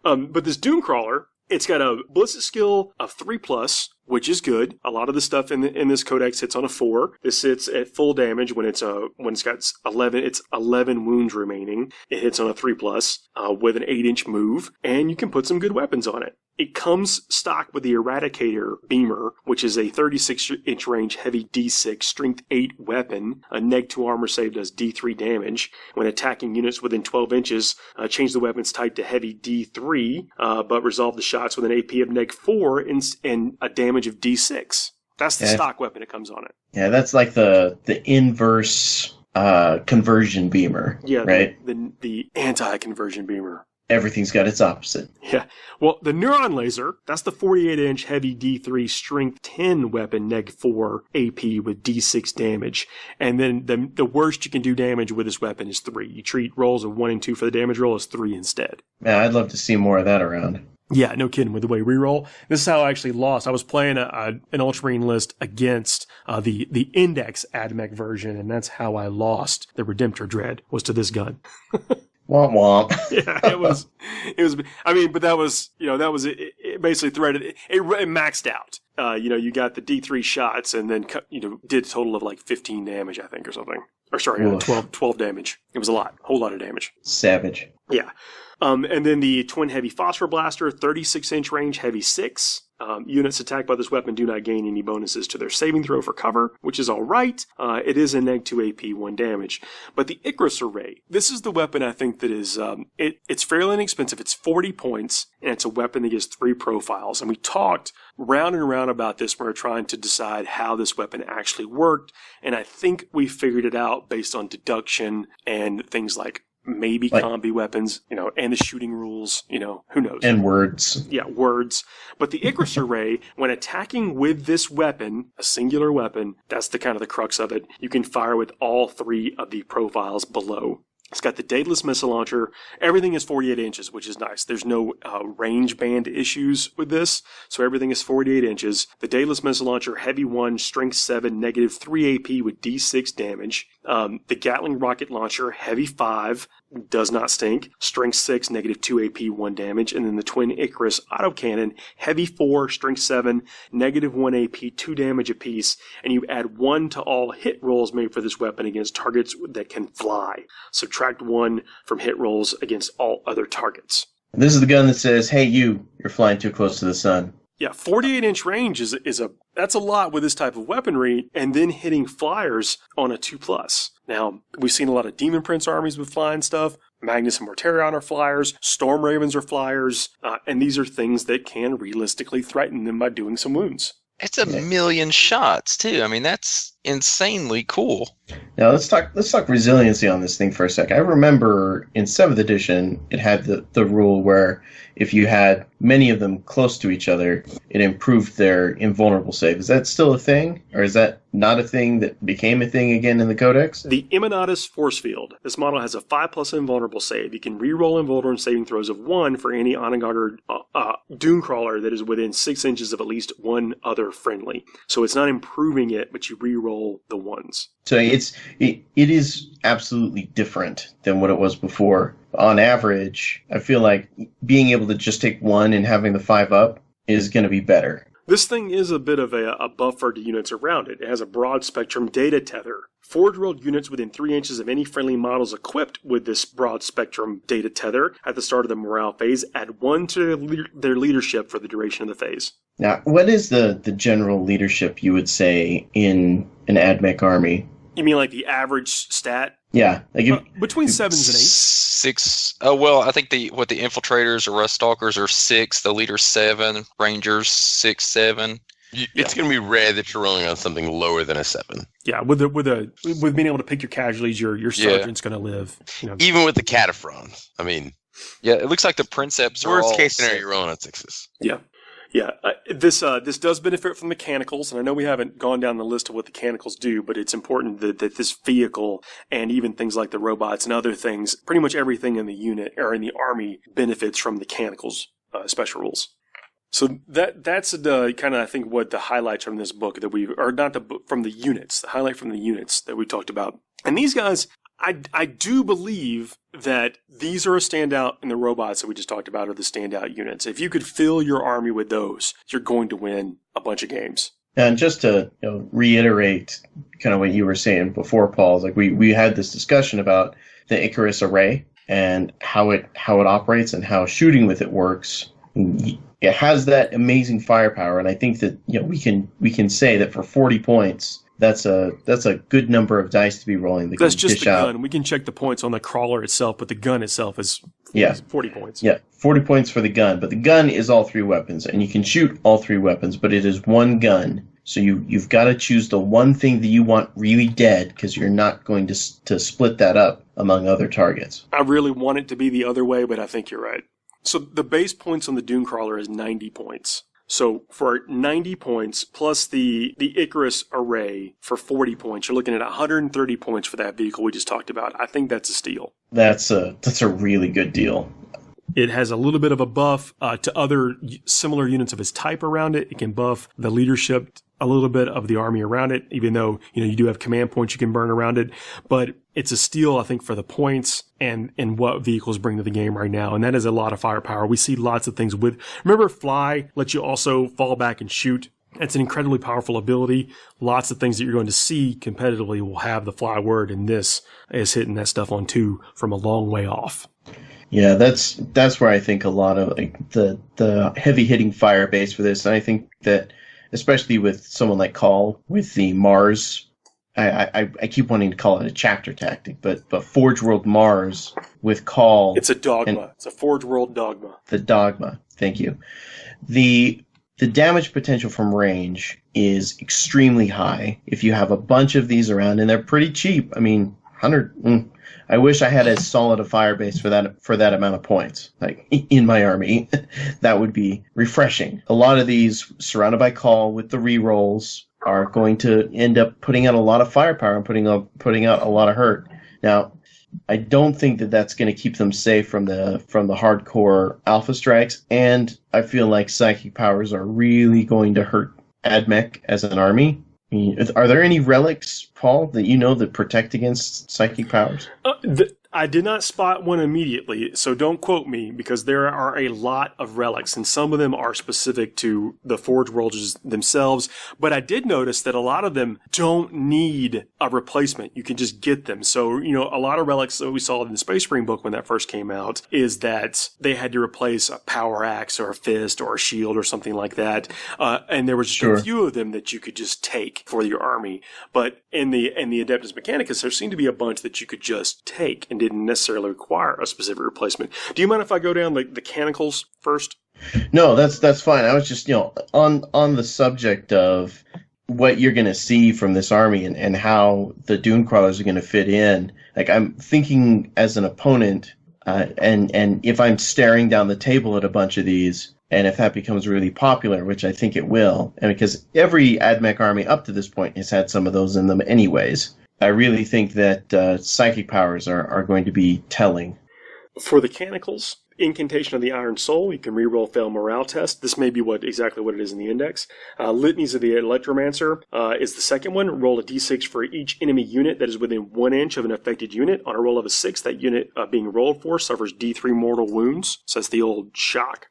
But this Dune Crawler, it's got a ballistic skill of 3+, which is good. A lot of the stuff in this codex hits on a 4. This hits at full damage when it's got 11. It's 11 wounds remaining. It hits on a 3+, with an 8-inch move, and you can put some good weapons on it. It comes stock with the Eradicator Beamer, which is a 36-inch range heavy D6 strength 8 weapon. A neg-2 armor save does D3 damage. When attacking units within 12 inches, change the weapon's type to heavy D3, but resolve the shots with an AP of neg-4 and a damage of D6. That's the stock weapon that comes on it. Yeah, that's like the inverse conversion beamer. Yeah, right? The anti-conversion beamer. Everything's got its opposite. Yeah. Well, the Neuron Laser, that's the 48-inch heavy D3 strength 10 weapon, neg-4 AP with D6 damage. And then the worst you can do damage with this weapon is 3. You treat rolls of 1 and 2 for the damage roll as 3 instead. Yeah, I'd love to see more of that around. Yeah, no kidding with the way reroll. This is how I actually lost. I was playing an Ultramarine list against the Index AdMech version, and that's how I lost the Redemptor Dread, was to this gun. Womp womp. Yeah, it was. I mean, but that was it basically threaded. It maxed out. You got the D3 shots, and then did a total of like 15 damage, I think, or something. Or sorry, 12 damage. It was a whole lot of damage. Savage. Yeah. And then the Twin Heavy Phosphor Blaster, 36-inch range, heavy 6. Units attacked by this weapon do not gain any bonuses to their saving throw for cover, which is all right. It is a neg-2 AP, 1 damage. But the Icarus Array, this is the weapon I think that is, it's fairly inexpensive. It's 40 points, and it's a weapon that gives 3 profiles. And we talked round and round about this when we were trying to decide how this weapon actually worked. And I think we figured it out based on deduction and things like maybe combi weapons, and the shooting rules, who knows? And words. Yeah, words. But the Icarus Array, when attacking with this weapon, a singular weapon, that's the kind of the crux of it. You can fire with all 3 of the profiles below. It's got the Daedalus missile launcher. Everything is 48 inches, which is nice. There's no range band issues with this, so everything is 48 inches. The Daedalus missile launcher, heavy 1, strength 7, -3 AP with D6 damage. The Gatling rocket launcher, heavy 5, does not stink. Strength 6, negative 2 AP, 1 damage. And then the Twin Icarus autocannon, heavy 4, strength 7, negative 1 AP, 2 damage apiece. And you add 1 to all hit rolls made for this weapon against targets that can fly. Subtract 1 from hit rolls against all other targets. This is the gun that says, hey, you're flying too close to the sun. Yeah, 48-inch range that's a lot with this type of weaponry, and then hitting flyers on a 2+. Now, we've seen a lot of Demon Prince armies with flying stuff. Magnus and Mortarion are flyers. Storm Ravens are flyers. And these are things that can realistically threaten them by doing some wounds. It's a million shots, too. I mean, that's insanely cool. Now, let's talk resiliency on this thing for a sec. I remember in 7th edition, it had the rule where if you had many of them close to each other, it improved their invulnerable save. Is that still a thing? Or is that not a thing that became a thing again in the Codex? The Imminatus Force Field. This model has a 5+ invulnerable save. You can reroll invulnerable saving throws of 1 for any Onager dune crawler that is within 6 inches of at least one other friendly. So it's not improving it, but you reroll the ones. So it is absolutely different than what it was before. On average, I feel like being able to just take 1 and having the 5 up is going to be better. This thing is a bit of a buffer to units around it. It has a broad spectrum data tether. Forge-world units within 3 inches of any friendly models equipped with this broad spectrum data tether at the start of the morale phase add 1 to their leadership for the duration of the phase. Now, what is the general leadership you would say in an AdMech army? You mean like the average stat? Yeah. Between 7s and 8s. 6. Oh, well, I think the infiltrators or rust stalkers are 6, the leader's 7, rangers 6, 7. It's going to be rare that you're rolling on something lower than a 7. Yeah, with being able to pick your casualties, your sergeant's going to live. Even with the Kataphron. I mean, yeah, it looks like the princeps are worst all case scenario, you're rolling on 6s. Yeah. Yeah, this does benefit from Mechanicals, and I know we haven't gone down the list of what the Canticles do, but it's important that this vehicle and even things like the robots and other things, pretty much everything in the unit or in the army benefits from the Canticles special rules. So that's the kind of, I think, what the highlights from this book from the units, the highlight from the units that we talked about. And these guys, I do believe that these are a standout, and the robots that we just talked about are the standout units. If you could fill your army with those, you're going to win a bunch of games. And just to reiterate kind of what you were saying before, Paul, like we had this discussion about the Icarus array and how it operates and how shooting with it works. It has that amazing firepower, and I think that we can say that for 40 points. That's a good number of dice to be rolling. That's just the gun. We can check the points on the crawler itself, but the gun itself is 40 points. Yeah, 40 points for the gun. But the gun is all 3 weapons, and you can shoot all 3 weapons, but it is one gun. So you've got to choose the one thing that you want really dead, because you're not going to split that up among other targets. I really want it to be the other way, but I think you're right. So the base points on the Dune Crawler is 90 points. So for 90 points plus the Icarus array for 40 points, you're looking at 130 points for that vehicle we just talked about. I think that's a steal. That's a really good deal. It has a little bit of a buff to other similar units of its type around it. It can buff the leadership, a little bit of the army around it, even though you do have command points you can burn around it. But it's a steal, I think, for the points and what vehicles bring to the game right now. And that is a lot of firepower. We see lots of things with... Remember, Fly lets you also fall back and shoot. It's an incredibly powerful ability. Lots of things that you're going to see competitively will have the Fly word, and this is hitting that stuff on 2 from a long way off. Yeah, that's where I think a lot of the heavy hitting fire base for this. And I think that especially with someone like Call with the Mars, I keep wanting to call it a chapter tactic, but Forge World Mars with Call. It's a dogma. It's a Forge World dogma. The dogma. Thank you. The damage potential from range is extremely high if you have a bunch of these around, and they're pretty cheap. I mean, 100. I wish I had as solid a fire base for that amount of points, like in my army. That would be refreshing. A lot of these, surrounded by Call with the rerolls, are going to end up putting out a lot of firepower and putting out a lot of hurt. Now, I don't think that that's going to keep them safe from the hardcore alpha strikes, and I feel like psychic powers are really going to hurt AdMech as an army. Are there any relics, Paul, that you know that protect against psychic powers? I did not spot one immediately, so don't quote me, because there are a lot of relics, and some of them are specific to the Forge Worlds themselves, but I did notice that a lot of them don't need a replacement. You can just get them. So, a lot of relics that we saw in the Space Marine book when that first came out is that they had to replace a power axe or a fist or a shield or something like that, and there was just a few of them that you could just take for your army. But in the Adeptus Mechanicus, there seemed to be a bunch that you could just take and didn't necessarily require a specific replacement. Do you mind if I go down the Canticles first? No, that's fine. I was just, on the subject of what you're going to see from this army and how the dune crawlers are going to fit in. Like, I'm thinking as an opponent, and if I'm staring down the table at a bunch of these, and if that becomes really popular, which I think it will, and because every AdMech army up to this point has had some of those in them anyways, I really think that psychic powers are going to be telling. For the Canticles, Incantation of the Iron Soul, you can reroll fail morale test. This may be exactly what it is in the index. Litanies of the Electromancer is the second one. Roll a d6 for each enemy unit that is within 1 inch of an affected unit. On a roll of a 6, that unit being rolled for suffers d3 mortal wounds. So that's the old shock.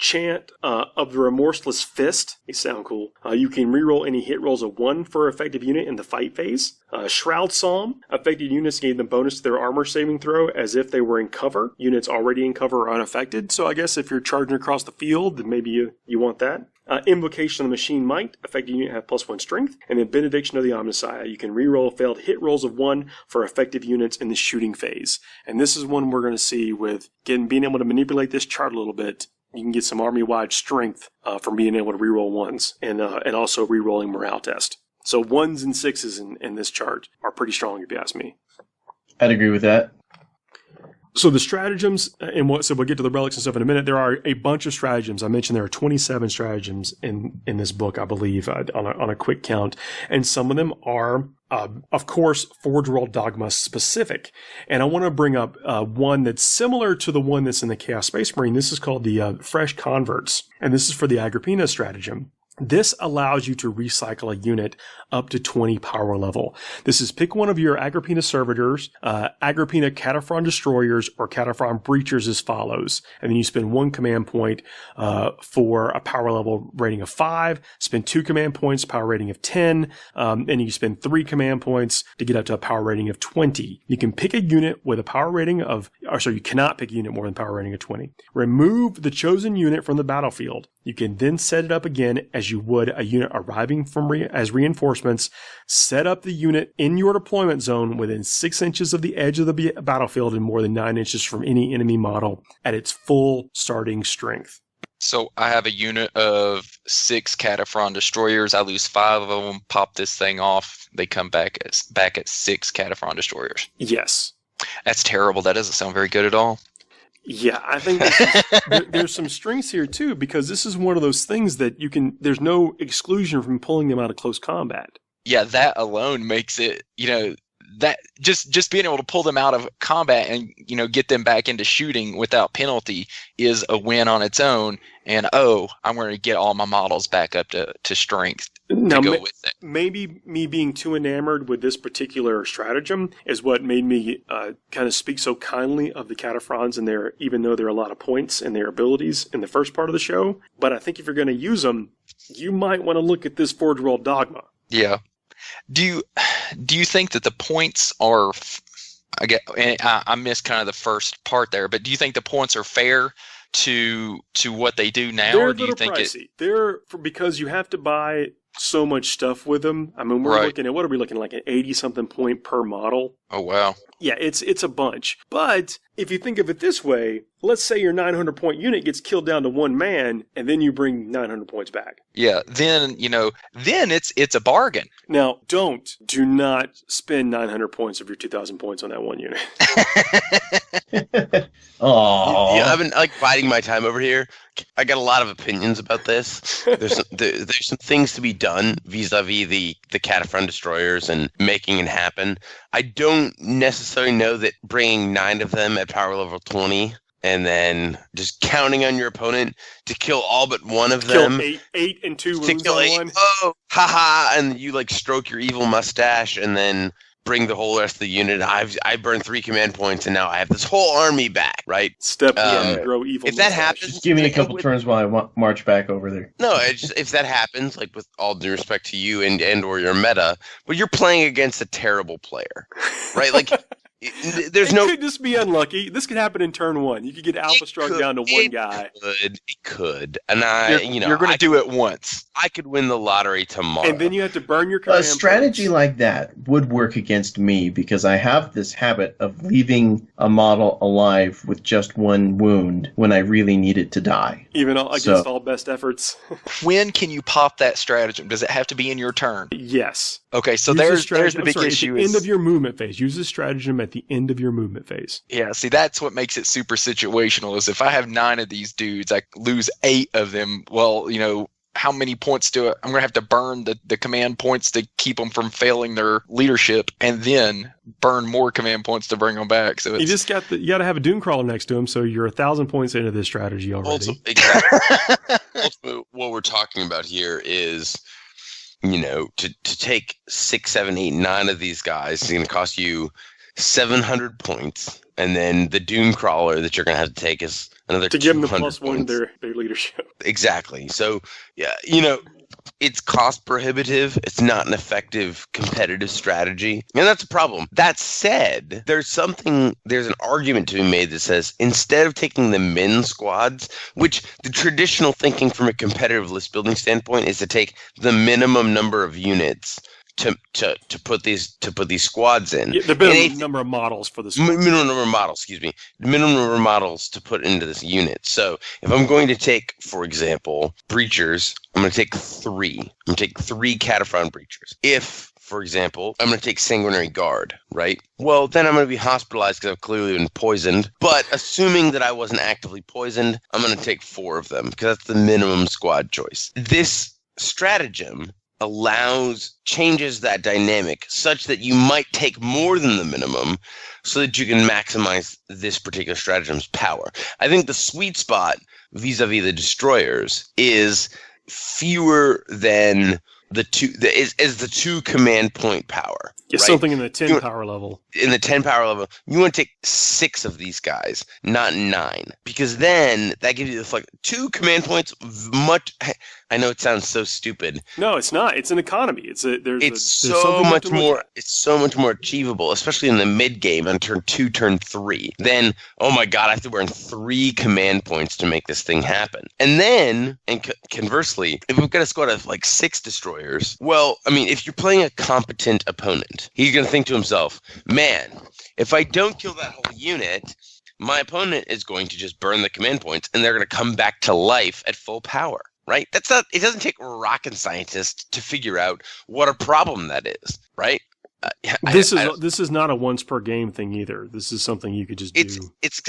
Chant of the Remorseless Fist. They sound cool. You can reroll any hit rolls of 1 for effective unit in the fight phase. Shroud Psalm. Affected units gain the bonus to their armor saving throw as if they were in cover. Units already in cover are unaffected. So I guess if you're charging across the field, then maybe you want that. Invocation of the Machine Might. Affected unit have +1 strength. And then Benediction of the Omnissiah. You can reroll failed hit rolls of 1 for effective units in the shooting phase. And this is one we're going to see with being able to manipulate this chart a little bit. You can get some army-wide strength from being able to reroll 1s and also rerolling morale test. So 1s and 6s in this chart are pretty strong, if you ask me. I'd agree with that. So the stratagems, so we'll get to the relics and stuff in a minute. There are a bunch of stratagems. I mentioned there are 27 stratagems in this book, I believe, on a quick count. And some of them are, of course, Forge World dogma specific. And I want to bring up one that's similar to the one that's in the Chaos Space Marine. This is called the Fresh Converts. And this is for the Agrippina stratagem. This allows you to recycle a unit up to 20 power level. This is pick one of your Agrippina servitors, Agrippina Kataphron destroyers, or Kataphron breachers as follows. And then you spend 1 command point for a power level rating of 5, spend 2 command points, power rating of 10, and you spend 3 command points to get up to a power rating of 20. You can pick a unit with a power rating you cannot pick a unit more than power rating of 20. Remove the chosen unit from the battlefield. You can then set it up again as you would a unit arriving as reinforcements. Set up the unit in your deployment zone within 6 inches of the edge of the battlefield and more than 9 inches from any enemy model at its full starting strength. So I have a unit of 6 Kataphron destroyers. I lose 5 of them, pop this thing off. They come back at 6 Kataphron destroyers. Yes. That's terrible. That doesn't sound very good at all. Yeah, I think there's some strengths here too, because this is one of those things that there's no exclusion from pulling them out of close combat. Yeah, that alone makes it, that just being able to pull them out of combat and, get them back into shooting without penalty is a win on its own. And, I'm going to get all my models back up to strength to go with it. Maybe me being too enamored with this particular stratagem is what made me kind of speak so kindly of the Kataphrons and even though there are a lot of points in their abilities in the first part of the show. But I think if you're going to use them, you might want to look at this Forge World dogma. Yeah. Do you think that the points are? I missed kind of the first part there, but do you think the points are fair to what they do now, or do you think pricey? Because you have to buy so much stuff with them. I mean, we're looking at, what are we looking like, an 80-something point per model? Oh, wow. Yeah, it's a bunch. But if you think of it this way, let's say your 900-point unit gets killed down to 1 man, and then you bring 900 points back. Yeah, then it's a bargain. Now, do not spend 900 points of your 2,000 points on that 1 unit. Oh, yeah, I've been biding my time over here. I got a lot of opinions about this. There's some things to be done vis-a-vis the Kataphron destroyers and making it happen. I don't necessarily know that bringing 9 of them at power level 20 and then just counting on your opponent to kill all but one of Kill them. eight and 2 To wounds kill on 8. one. Oh, haha! And you like stroke your evil mustache, and then bring the whole rest of the unit. I burned 3 command points, and now I have this whole army back. Right? Step one, grow evil. If that mustache. happens, Just give me a couple turns while I march back over there. no, if that happens, like with all due respect to you and or your meta, but you're playing against a terrible player, right? Like. There's it could just be unlucky. This could happen in turn 1. You could get alpha struck down to one guy. It could. And You're going to do it once. I could win the lottery tomorrow. And then you have to burn your command A strategy points. like that would work against me because I have this habit of leaving a model alive with just 1 wound when I really need it to die. Even against all best efforts. When can you pop that stratagem? Does it have to be in your turn? Yes. Okay, so Use there's the big issue. At the end of your movement phase. Use the stratagem at the end of your movement phase. Yeah, see, that's what makes it super situational, is if I have 9 of these dudes, I lose 8 of them. Well, how many points I'm going to have to burn the command points to keep them from failing their leadership, and then burn more command points to bring them back. So you just got to have a dune crawler next to him, so you're 1,000 points into this strategy already. Also, exactly. Also, what we're talking about here is, to take 6, 7, 8, 9 of these guys is going to cost you 700 points, and then the dune crawler that you're going to have to take is another to give them the +1 points. Their leadership. Exactly. So, yeah, it's cost prohibitive. It's not an effective competitive strategy. And that's a problem. That said, there's an argument to be made that says instead of taking the min squads, which the traditional thinking from a competitive list building standpoint is to take the minimum number of units to put these squads in. Yeah, the minimum number of models for the squad. Minimum number of models, excuse me. The minimum number of models to put into this unit. So if I'm going to take, for example, breachers, I'm going to take 3. I'm going to take 3 Kataphron breachers. If, for example, I'm going to take sanguinary guard, right? Well, then I'm going to be hospitalized because I've clearly been poisoned. But assuming that I wasn't actively poisoned, I'm going to take 4 of them because that's the minimum squad choice. This stratagem changes that dynamic such that you might take more than the minimum so that you can maximize this particular stratagem's power. I think the sweet spot vis-a-vis the destroyers is fewer than the 2 command point power. Yeah, right? something in the 10 power level. In the 10 power level, you want to take 6 of these guys, not 9. Because then that gives you 2 command points much. I know it sounds so stupid. No, it's not. It's an economy. It's so much more. It's so much more achievable, especially in the mid game on turn 2, turn 3. Then, oh my god, I have to burn 3 command points to make this thing happen. And then, conversely, if we've got a squad of 6 destroyers, well, I mean, if you're playing a competent opponent, he's going to think to himself, man, if I don't kill that whole unit, my opponent is going to just burn the command points, and they're going to come back to life at full power. Right? It doesn't take rocket scientists to figure out what a problem that is, right? This is not a once per game thing either. This is something you could just do. It's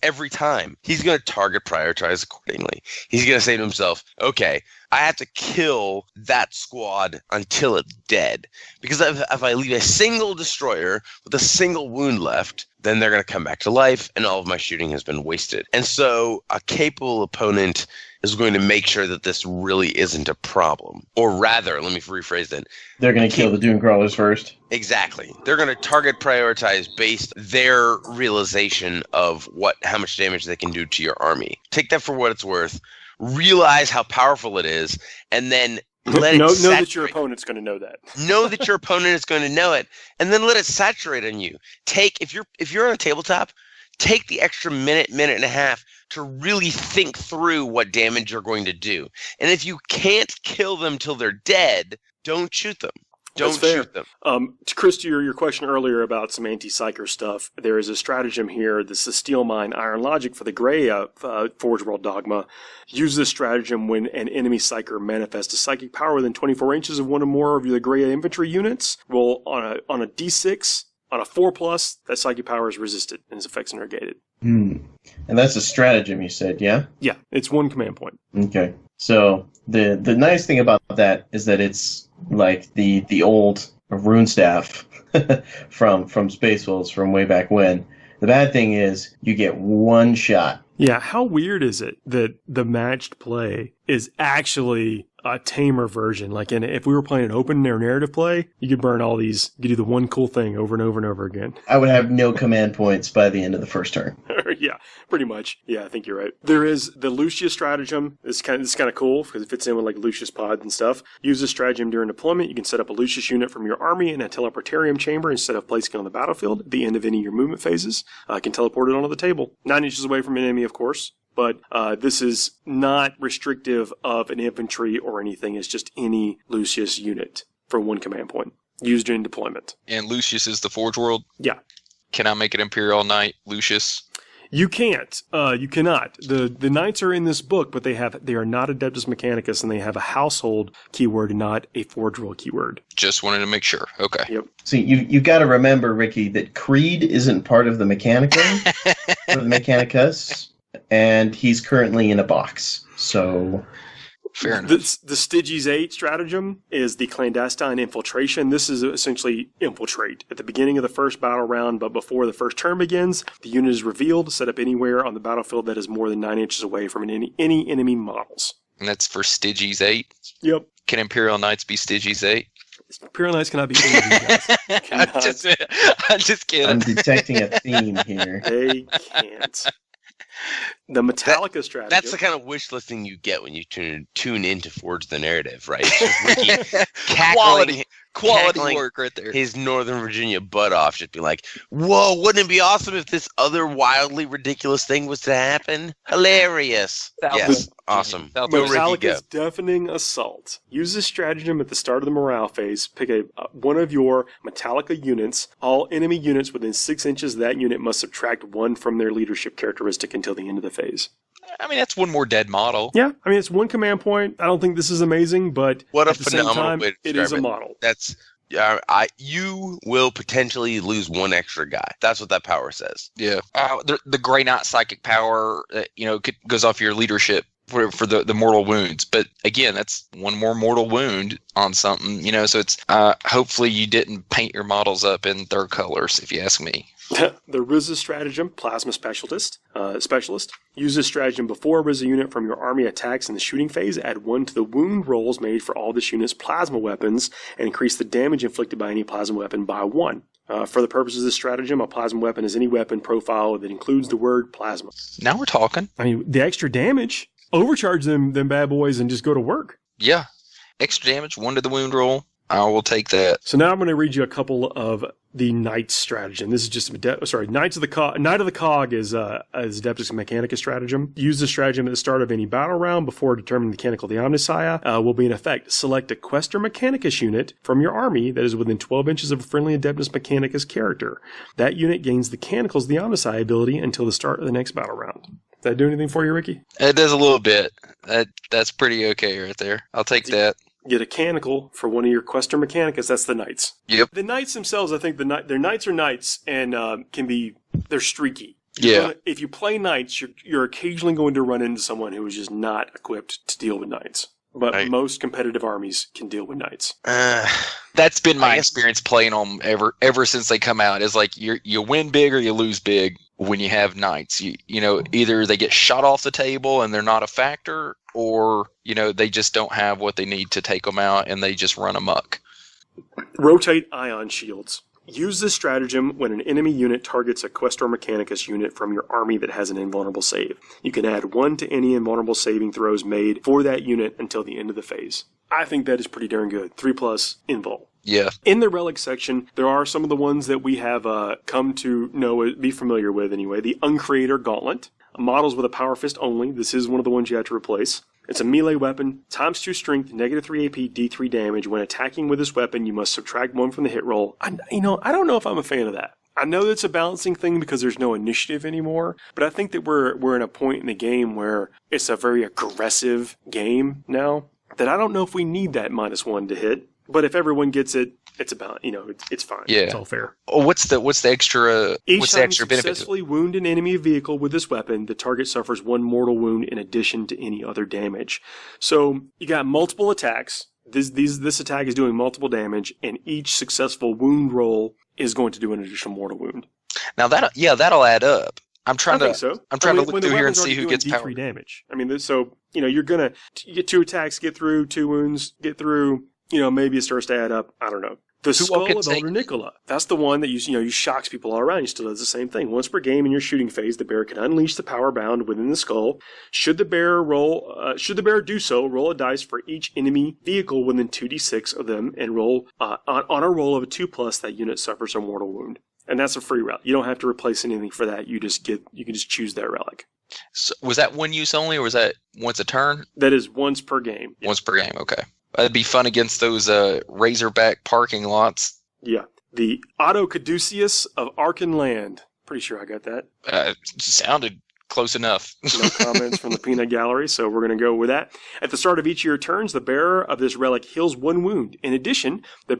every time. He's going to target prioritize accordingly. He's going to say to himself, okay, I have to kill that squad until it's dead. Because if I leave a single destroyer with a single wound left, then they're going to come back to life and all of my shooting has been wasted. And so a capable opponent is going to make sure that this really isn't a problem. Or rather, let me rephrase that. They're going to kill the dune crawlers first. Exactly. They're going to target prioritize based their realization of how much damage they can do to your army. Take that for what it's worth. Realize how powerful it is, and then let it know that your opponent's going to know that. Know that your opponent is going to know it, and then let it saturate on you. If you're on a tabletop, take the extra minute and a half to really think through what damage you're going to do. And if you can't kill them till they're dead, don't shoot them. Don't shoot them. To Chris, to your question earlier about some anti-psyker stuff, there is a stratagem here. This is Steel Mine Iron Logic for the Gray Forge World Dogma. Use this stratagem when an enemy psyker manifests a psychic power within 24 inches of one or more of the Gray infantry units. Roll on a D6. On a 4+, that psychic power is resisted and its effects are negated. And that's a stratagem, you said, yeah? Yeah, it's 1 command point. Okay. So the nice thing about that is that it's like the old rune staff from Space Wolves from way back when. The bad thing is you get one shot. Yeah, how weird is it that the matched play is actually a tamer version? Like, if we were playing an open or narrative play, you could burn all these. You could do the one cool thing over and over and over again. I would have no command points by the end of the first turn. Yeah, pretty much. Yeah, I think you're right. There is the Lucius stratagem. It's kind of cool because it fits in with like Lucius pods and stuff. Use this stratagem during deployment. You can set up a Lucius unit from your army in a teleportarium chamber instead of placing it on the battlefield at the end of any of your movement phases. Can teleport it onto the table, 9 inches away from an enemy, of course. But this is not restrictive of an infantry or anything. It's just any Lucius unit for one command point used during deployment. And Lucius is the Forge World? Yeah. Can I make it Imperial Knight Lucius? You can't. You cannot. The knights are in this book, but they are not Adeptus Mechanicus, and they have a household keyword and not a Forge World keyword. Just wanted to make sure. Okay. Yep. See, you've got to remember, Ricky, that Creed isn't part of the Mechanicum, or the Mechanicus, and he's currently in a box. So... Fair enough. The Styges 8 stratagem is the clandestine infiltration. This is essentially infiltrate. At the beginning of the first battle round, but before the first turn begins, the unit is revealed, set up anywhere on the battlefield that is more than 9 inches away from any enemy models. And that's for Styges 8? Yep. Can Imperial Knights be Styges 8? Imperial Knights cannot be any of these guys. I'm just kidding. I'm detecting a theme here. They can't. The Metallica strategy. That's the kind of wish listing you get when you tune in to Forge the Narrative, right? It's just Ricky cackling, Quality work right there. His Northern Virginia butt off, just be like, whoa, wouldn't it be awesome if this other wildly ridiculous thing was to happen? Hilarious. Yes, awesome. Go, Ricky, go. Metallica's Deafening Assault. Use this stratagem at the start of the morale phase. Pick one of your Metallica units. All enemy units within 6 inches of that unit must subtract 1 from their leadership characteristic until the end of the phase. I mean, that's one more dead model. Yeah, I mean, it's one command point. I don't think this is amazing, but what a at the same time, way to it is a model. That's you will potentially lose 1 extra guy. That's what that power says. Yeah. The Grey Knight psychic power, goes off your leadership for the mortal wounds. But again, that's 1 more mortal wound on something, so it's hopefully you didn't paint your models up in their colors, if you ask me. The RZA stratagem, Plasma Specialist. Use this stratagem before a RZA unit from your army attacks in the shooting phase. Add 1 to the wound rolls made for all this unit's plasma weapons and increase the damage inflicted by any plasma weapon by 1. For the purposes of this stratagem, a plasma weapon is any weapon profile that includes the word plasma. Now we're talking. I mean, the extra damage, overcharge them bad boys and just go to work. Yeah. Extra damage, 1 to the wound roll. I will take that. So now I'm going to read you a couple of the Knights stratagem. This is just Knight of the Cog is Adeptus Mechanicus stratagem. Use the stratagem at the start of any battle round before determining the Canticle of the Omnissiah will be in effect. Select a Questor Mechanicus unit from your army that is within 12 inches of a friendly Adeptus Mechanicus character. That unit gains the Canticles of the Omnissiah ability until the start of the next battle round. Does that do anything for you, Ricky? It does a little bit. That's pretty okay right there. I'll take that. Get a Canticle for one of your Questor Mechanicus. That's the Knights. Yep. The Knights themselves, I think their Knights are Knights and they're streaky. Yeah. If you play Knights, you're occasionally going to run into someone who is just not equipped to deal with Knights. But most competitive armies can deal with Knights. That's been my experience playing them ever since they come out. Is like you win big or you lose big when you have Knights. Either they get shot off the table and they're not a factor, or they just don't have what they need to take them out and they just run amok. Rotate ion shields. Use this stratagem when an enemy unit targets a Questor Mechanicus unit from your army that has an invulnerable save. You can add 1 to any invulnerable saving throws made for that unit until the end of the phase. I think that is pretty darn good. 3+ invul. Yeah. In the relic section, there are some of the ones that we have come to be familiar with anyway. The Uncreator Gauntlet. Models with a Power Fist only. This is one of the ones you have to replace. It's a melee weapon, ×2 strength, -3 AP, D3 damage. When attacking with this weapon, you must subtract 1 from the hit roll. I don't know if I'm a fan of that. I know that's a balancing thing because there's no initiative anymore, but I think that we're in a point in the game where it's a very aggressive game now that I don't know if we need that -1 to hit. But if everyone gets it, it's about it's fine. Yeah, it's all fair. Oh, what's the extra? Each time you benefit? Successfully wound an enemy vehicle with this weapon, the target suffers 1 mortal wound in addition to any other damage. So you got multiple attacks. This attack is doing multiple damage, and each successful wound roll is going to do an additional mortal wound. Now that'll add up. I'm trying I think so. I'm trying to look when the through here and weapon's see already who doing gets D3 power. damage. I mean, so you're gonna get 2 attacks, get through 2 wounds, get through. Maybe it starts to add up. I don't know. The Skull can of say- Elder Nicola. That's the one that you shocks people all around. You still does the same thing. Once per game in your shooting phase, the bear can unleash the power bound within the skull. Should the bear do so, roll a dice for each enemy vehicle within 2d6 of them, and roll on a roll of a 2+, that unit suffers a mortal wound. And that's a free relic. You don't have to replace anything for that. You can just choose that relic. So, was that one use only, or was that once a turn? That is once per game. Once per game. Okay. That'd be fun against those Razorback parking lots. Yeah. The Otto Caduceus of Arkan Land. Pretty sure I got that. Sounded close enough. No comments from the peanut gallery, so we're going to go with that. At the start of each of your turns, the bearer of this relic heals 1 wound. In addition, when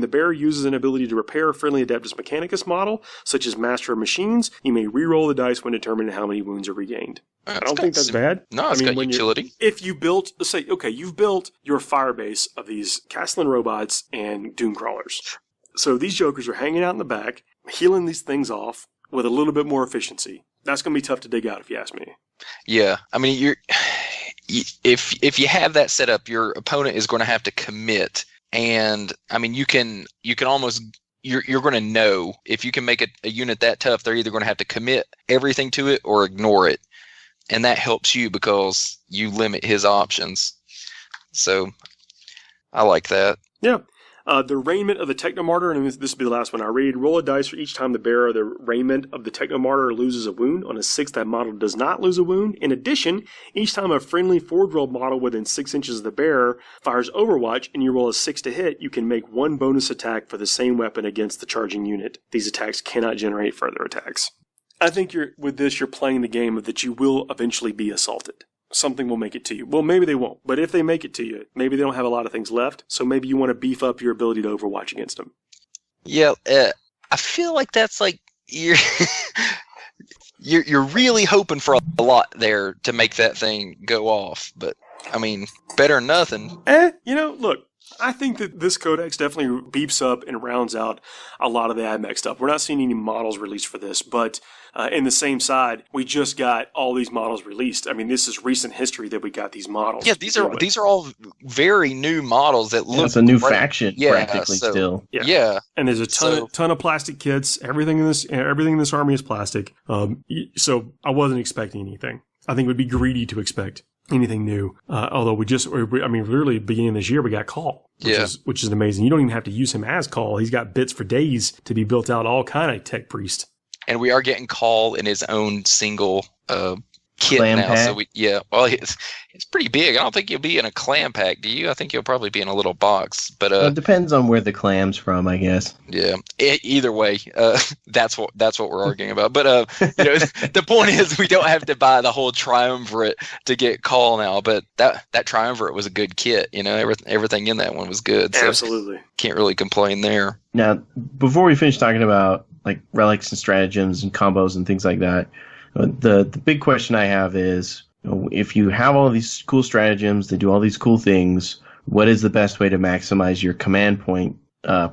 the bearer uses an ability to repair a friendly Adeptus Mechanicus model, such as Master of Machines, you may re-roll the dice when determining how many wounds are regained. I don't think that's bad. No, it's got utility. If you built, you've built your fire base of these Castellan robots and dune crawlers. So these jokers are hanging out in the back, healing these things off with a little bit more efficiency. That's going to be tough to dig out, if you ask me. Yeah, I mean, if you have that set up, your opponent is going to have to commit, and I mean, you can almost you're going to know if you can make a unit that tough, they're either going to have to commit everything to it or ignore it, and that helps you because you limit his options. So, I like that. Yeah. The raiment of the Technomartyr, and this will be the last one I read. Roll a dice for each time the bearer of the raiment of the Technomartyr loses a wound. On a 6, that model does not lose a wound. In addition, each time a friendly forge-rolled model within 6 inches of the bearer fires Overwatch and you roll a 6 to hit, you can make 1 bonus attack for the same weapon against the charging unit. These attacks cannot generate further attacks. I think with this, you're playing the game of that you will eventually be assaulted. Something will make it to you. Well, maybe they won't, but if they make it to you, maybe they don't have a lot of things left, so maybe you want to beef up your ability to Overwatch against them. Yeah, I feel like that's like you're really hoping for a lot there to make that thing go off, but I mean, better than nothing. Look, I think that this Codex definitely beeps up and rounds out a lot of the AdMech stuff. We're not seeing any models released for this, but in the same side, we just got all these models released. I mean, this is recent history that we got these models. Yeah, these are all very new models that look. It's a new great. faction practically still. Yeah, and there's a ton of plastic kits. Everything in this army is plastic. So I wasn't expecting anything. I think it would be greedy to expect anything new. Although literally beginning of this year, we got Call, which is amazing. You don't even have to use him as Call. He's got bits for days to be built out, all kind of tech priest. And we are getting Call in his own single kit clam now. pack. So it's pretty big. I don't think he'll be in a clam pack, do you? I think he'll probably be in a little box. But it depends on where the clam's from, I guess. Yeah. Either way, that's what we're arguing about. But the point is, we don't have to buy the whole triumvirate to get Call now. But that triumvirate was a good kit. Everything in that one was good. So Absolutely. Can't really complain there. Now, before we finish talking about like relics and stratagems and combos and things like that, the big question I have is, if you have all these cool stratagems that do all these cool things, what is the best way to maximize your command point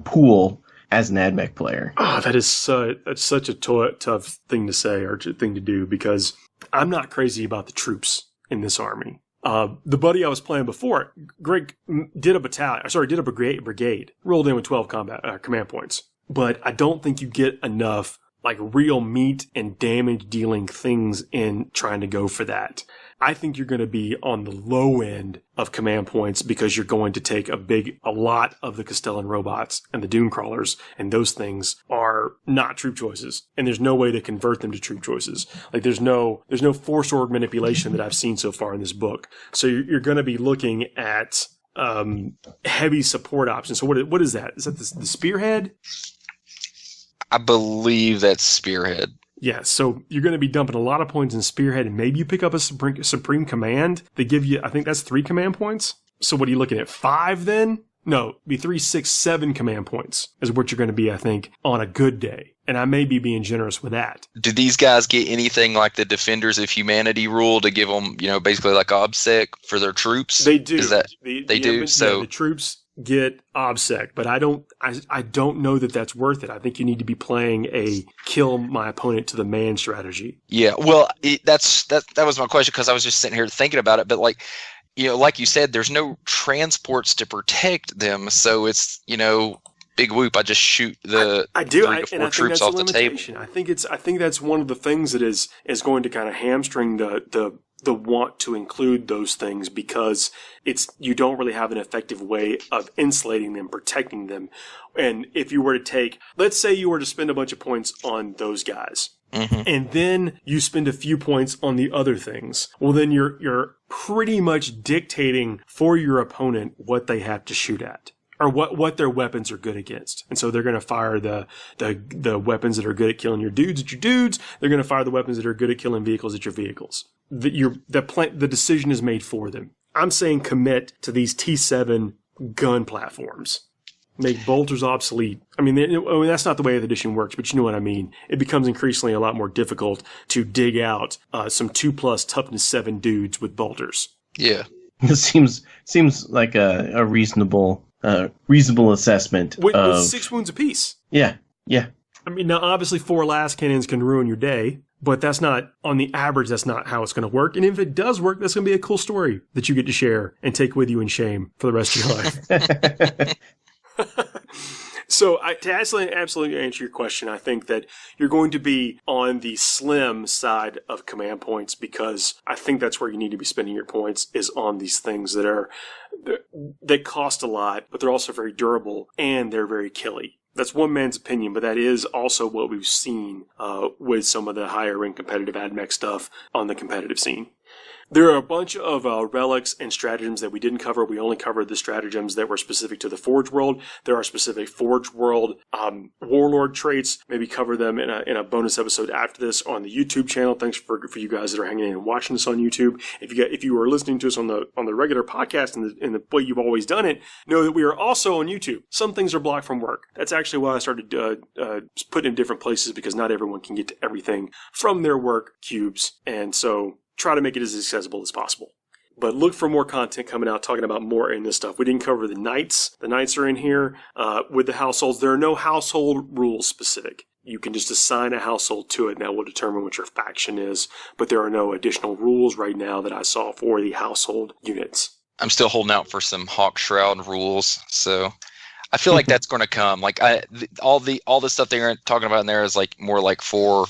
pool as an AdMech player? Oh, that's such a tough thing to say or thing to do, because I'm not crazy about the troops in this army. The buddy I was playing before, Greg, did a brigade, rolled in with 12 command points. But I don't think you get enough like real meat and damage dealing things in trying to go for that. I think you're going to be on the low end of command points because you're going to take a lot of the Castellan robots and the dune crawlers, and those things are not troop choices, and there's no way to convert them to troop choices. Like there's no force org manipulation that I've seen so far in this book. So you're going to be looking at heavy support options. So what is that? Is that the spearhead? I believe that's Spearhead. Yeah, so you're going to be dumping a lot of points in Spearhead, and maybe you pick up a Supreme Command. They give you, I think that's 3 command points. So what are you looking at, 5 then? No, it'd be 3, 6, 7 command points is what you're going to be, I think, on a good day. And I may be being generous with that. Do these guys get anything like the Defenders of Humanity rule to give them, basically like OBSEC for their troops? They do. They do? So the troops get OBSEC, but I don't know that that's worth it. I think you need to be playing a kill my opponent to the man strategy. Yeah, well, that was my question, because I was just sitting here thinking about it. But like you said, there's no transports to protect them, so it's big whoop. I just shoot the I do. 3 to 4 troops off the table. I think that's one of the things that is going to kind of hamstring the want to include those things, because you don't really have an effective way of insulating them, protecting them. And if you were to take, let's say you were to spend a bunch of points on those guys, and then you spend a few points on the other things, well, then you're pretty much dictating for your opponent what they have to shoot at, or what their weapons are good against. And so they're going to fire the weapons that are good at killing your dudes at your dudes. They're going to fire the weapons that are good at killing vehicles at your vehicles. The decision is made for them. I'm saying commit to these T7 gun platforms. Make bolters obsolete. I mean, that's not the way the edition works, but you know what I mean. It becomes increasingly a lot more difficult to dig out some 2+ toughness 7 dudes with bolters. Yeah. It seems like a reasonable assessment with of 6 wounds apiece. Yeah. I mean, now obviously 4 last cannons can ruin your day, but that's not, on the average, that's not how it's going to work. And if it does work, that's going to be a cool story that you get to share and take with you in shame for the rest of your life. So to absolutely answer your question, I think that you're going to be on the slim side of command points, because I think that's where you need to be spending your points, is on these things that cost a lot, but they're also very durable and they're very killy. That's one man's opinion, but that is also what we've seen with some of the higher end competitive AdMech stuff on the competitive scene. There are a bunch of relics and stratagems that we didn't cover. We only covered the stratagems that were specific to the Forge World. There are specific Forge World warlord traits. Maybe cover them in a bonus episode after this on the YouTube channel. Thanks for you guys that are hanging in and watching this on YouTube. If you are listening to us on the regular podcast in the way you've always done it, know that we are also on YouTube. Some things are blocked from work. That's actually why I started putting in different places, because not everyone can get to everything from their work cubes, and so try to make it as accessible as possible. But look for more content coming out, talking about more in this stuff. We didn't cover the knights. The knights are in here with the households. There are no household rules specific. You can just assign a household to it, and that will determine what your faction is. But there are no additional rules right now that I saw for the household units. I'm still holding out for some Hawk Shroud rules, so I feel like that's going to come. Like all the stuff they're talking about in there is like more like for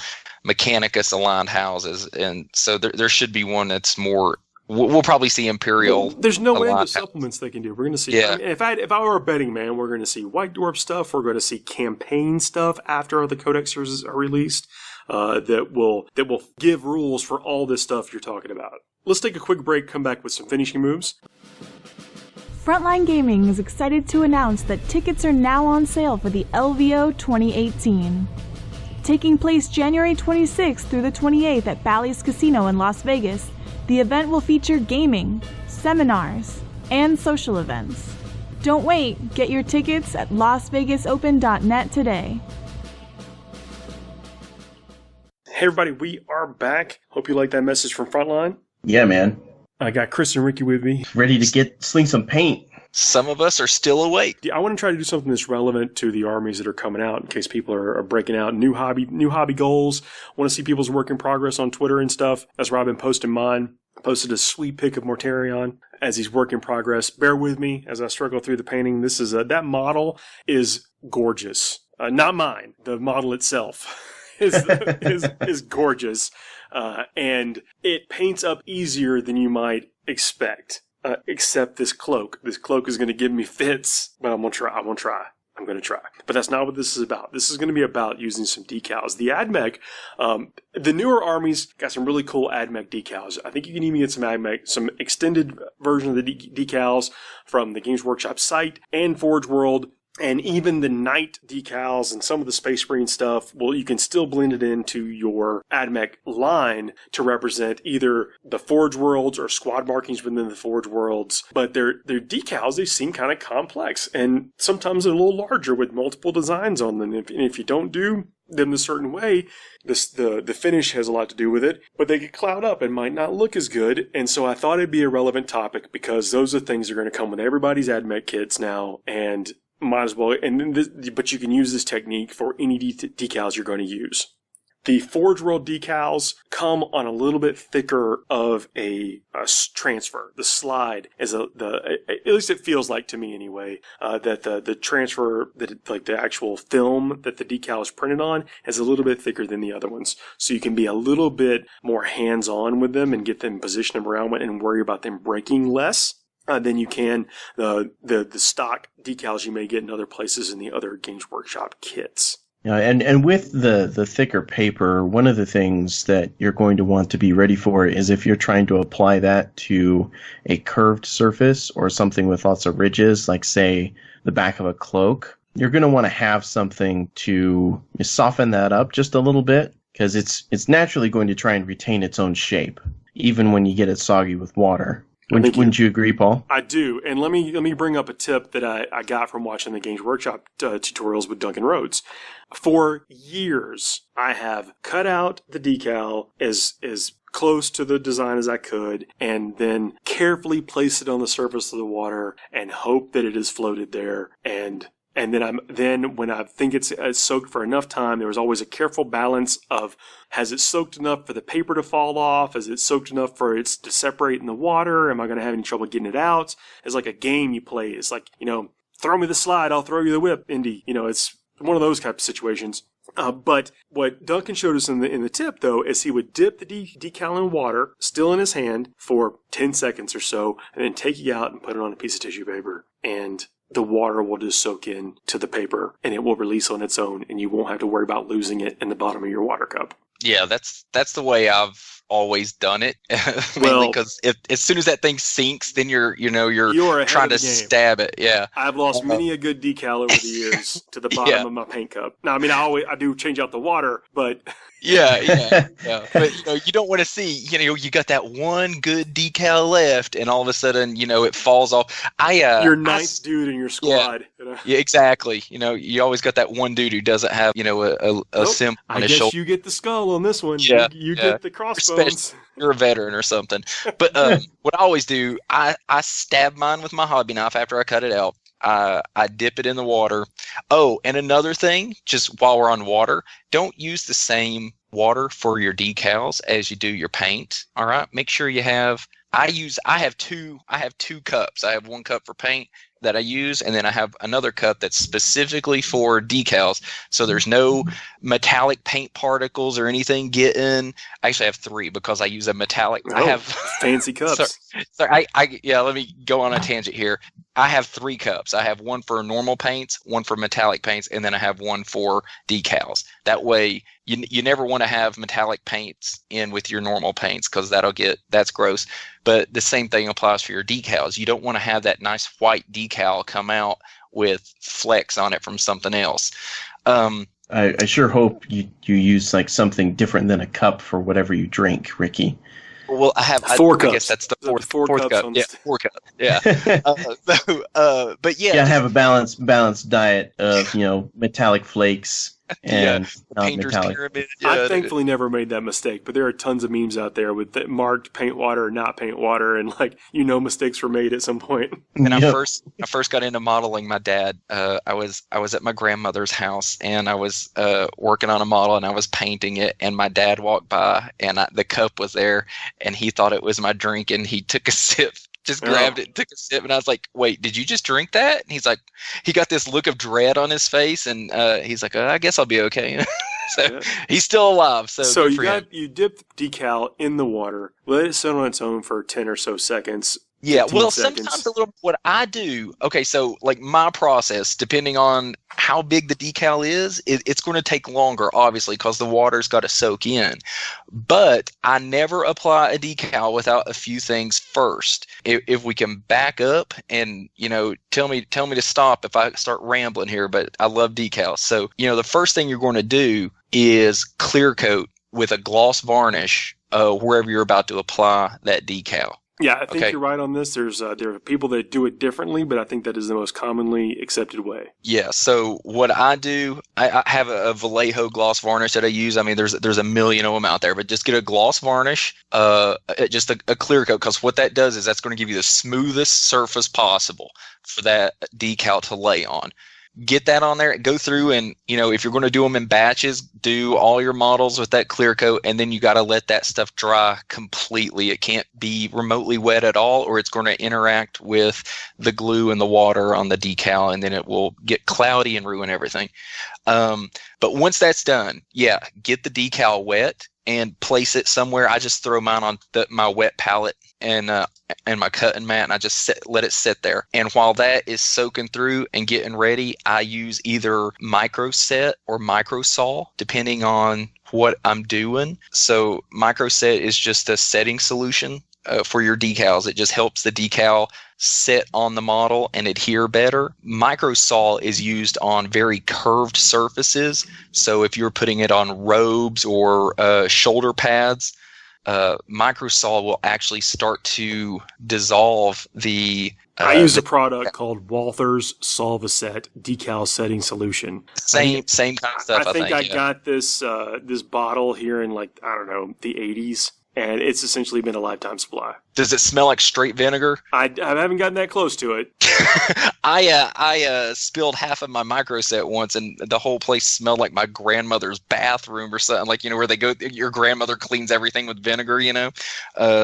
Mechanicus aligned houses, and so there should be one that's more. We'll probably see Imperial. Well, there's no end of supplements they can do. We're going to see. Yeah. I mean, if I were a betting man, we're going to see White Dwarf stuff. We're going to see campaign stuff after the Codexes are released. That will give rules for all this stuff you're talking about. Let's take a quick break. Come back with some finishing moves. Frontline Gaming is excited to announce that tickets are now on sale for the LVO 2018. Taking place January 26th through the 28th at Bally's Casino in Las Vegas, the event will feature gaming, seminars, and social events. Don't wait, get your tickets at lasvegasopen.net today. Hey everybody, we are back. Hope you like that message from Frontline. Yeah, man. I got Chris and Ricky with me. Ready to sling some paint. Some of us are still awake. I want to try to do something that's relevant to the armies that are coming out, in case people are breaking out new hobby goals. Want to see people's work in progress on Twitter and stuff. That's where I've been posting mine. I posted a sweet pic of Mortarion as he's work in progress. Bear with me as I struggle through the painting. This is that model is gorgeous. Not mine. The model itself is gorgeous, and it paints up easier than you might expect. Except this cloak. This cloak is going to give me fits, but I'm going to try. But that's not what this is about. This is going to be about using some decals. The AdMech, the newer armies got some really cool AdMech decals. I think you can even get some AdMech, some extended version of the decals from the Games Workshop site and Forge World. And even the Knight decals and some of the Space Marine stuff, well, you can still blend it into your AdMech line to represent either the Forge Worlds or squad markings within the Forge Worlds. But their decals, they seem kind of complex, and sometimes they're a little larger with multiple designs on them. And if you don't do them a certain way, the finish has a lot to do with it, but they get cloud up and might not look as good. And so I thought it'd be a relevant topic because those are things that are going to come with everybody's AdMech kits now, and might as well. But you can use this technique for any decals you're going to use. The Forge World decals come on a little bit thicker of a transfer. The slide is at least it feels like to me anyway, that the transfer, like the actual film that the decal is printed on, is a little bit thicker than the other ones. So you can be a little bit more hands-on with them and get them, position them around and worry about them breaking less than you can the stock decals you may get in other places in the other Games Workshop kits. Yeah, and with the thicker paper, one of the things that you're going to want to be ready for is if you're trying to apply that to a curved surface or something with lots of ridges, like say the back of a cloak, you're going to want to have something to soften that up just a little bit, because it's naturally going to try and retain its own shape, even when you get it soggy with water. Wouldn't you agree, Paul? I do. And let me bring up a tip that I got from watching the Games Workshop tutorials with Duncan Rhodes. For years, I have cut out the decal as close to the design as I could, and then carefully place it on the surface of the water and hope that it is floated there. And then when I think it's soaked for enough time, there was always a careful balance of, has it soaked enough for the paper to fall off? Has it soaked enough for it to separate in the water? Am I going to have any trouble getting it out? It's like a game you play. It's like, throw me the slide, I'll throw you the whip, Indy. It's one of those types of situations. But what Duncan showed us in the tip, though, is he would dip the decal in water, still in his hand, for 10 seconds or so, and then take it out and put it on a piece of tissue paper. And the water will just soak in to the paper, and it will release on its own, and you won't have to worry about losing it in the bottom of your water cup. Yeah, that's the way I've always done it. Mainly because as soon as that thing sinks, then you're trying to stab it. Yeah, I've lost many a good decal over the years to the bottom of my paint cup. Now, I do change out the water, but yeah. But you don't want to see, you got that one good decal left, and all of a sudden, it falls off. You're ninth dude in your squad. Yeah, exactly. You always got that one dude who doesn't have, a symbol on his shoulder. I guess you get the skull on this one. Yeah, you get the crossbones. You're a veteran or something. But what I always do, I stab mine with my hobby knife after I cut it out. I dip it in the water. Oh, and another thing, just while we're on water, don't use the same water for your decals as you do your paint. All right, make sure you have. I have two cups. I have one cup for paint that I use, and then I have another cup that's specifically for decals. So there's no metallic paint particles or anything getting. I actually have three because I use a metallic. I have fancy cups. Sorry, let me go on a tangent here. I have three cups. I have one for normal paints, one for metallic paints, and then I have one for decals. That way, you never want to have metallic paints in with your normal paints because that's gross. But the same thing applies for your decals. You don't want to have that nice white decal come out with flecks on it from something else. I sure hope you use like something different than a cup for whatever you drink, Ricky. Well, I have 4 cups. I guess that's the fourth cups cup. Yeah, 4 cups. Yeah. But yeah, you gotta have a balanced diet of metallic flakes and non-metallic. Pyramid. I thankfully never made that mistake, but there are tons of memes out there with that marked paint water or not paint water, and mistakes were made at some point. When I first got into modeling, my dad, I was at my grandmother's house, and I was working on a model, and I was painting it, and my dad walked by, and the cup was there, and he thought it was my drink, and he took a sip. Just grabbed it and took a sip, and I was like, wait, did you just drink that? And he's like, he got this look of dread on his face, and he's like, I guess I'll be okay. So he's still alive. So you dip the decal in the water, let it sit on its own for 10 or so seconds. Yeah, well, sometimes what I do, okay, so like my process, depending on how big the decal is, it's going to take longer, obviously, because the water's got to soak in. But I never apply a decal without a few things first. If we can back up and, tell me to stop if I start rambling here, but I love decals. So, the first thing you're going to do is clear coat with a gloss varnish wherever you're about to apply that decal. Yeah, I think Okay. you're right on this. There are people that do it differently, but I think that is the most commonly accepted way. Yeah, so what I do, I have a Vallejo gloss varnish that I use. I mean, there's a million of them out there, but just get a gloss varnish, just a clear coat, because what that does is that's going to give you the smoothest surface possible for that decal to lay on. Get that on there, go through, and if you're going to do them in batches, do all your models with that clear coat, and then you got to let that stuff dry completely. It can't be remotely wet at all, or it's going to interact with the glue and the water on the decal, and then it will get cloudy and ruin everything. But once that's done, get the decal wet and place it somewhere. I just throw mine on my wet palette and my cutting mat, and I just let it sit there. And while that is soaking through and getting ready, I use either microset or microsaw, depending on what I'm doing. So microset is just a setting solution for your decals. It just helps the decal set on the model and adhere better. Microsaw is used on very curved surfaces. So if you're putting it on robes or shoulder pads, microsaw will actually start to dissolve the. I use a product called Walther's Solvaset Decal Setting Solution. Same kind of stuff. I think I got this bottle here in the 80s, and it's essentially been a lifetime supply. Does it smell like straight vinegar? I haven't gotten that close to it. I spilled half of my microset once, and the whole place smelled like my grandmother's bathroom or something. Where they go, your grandmother cleans everything with vinegar.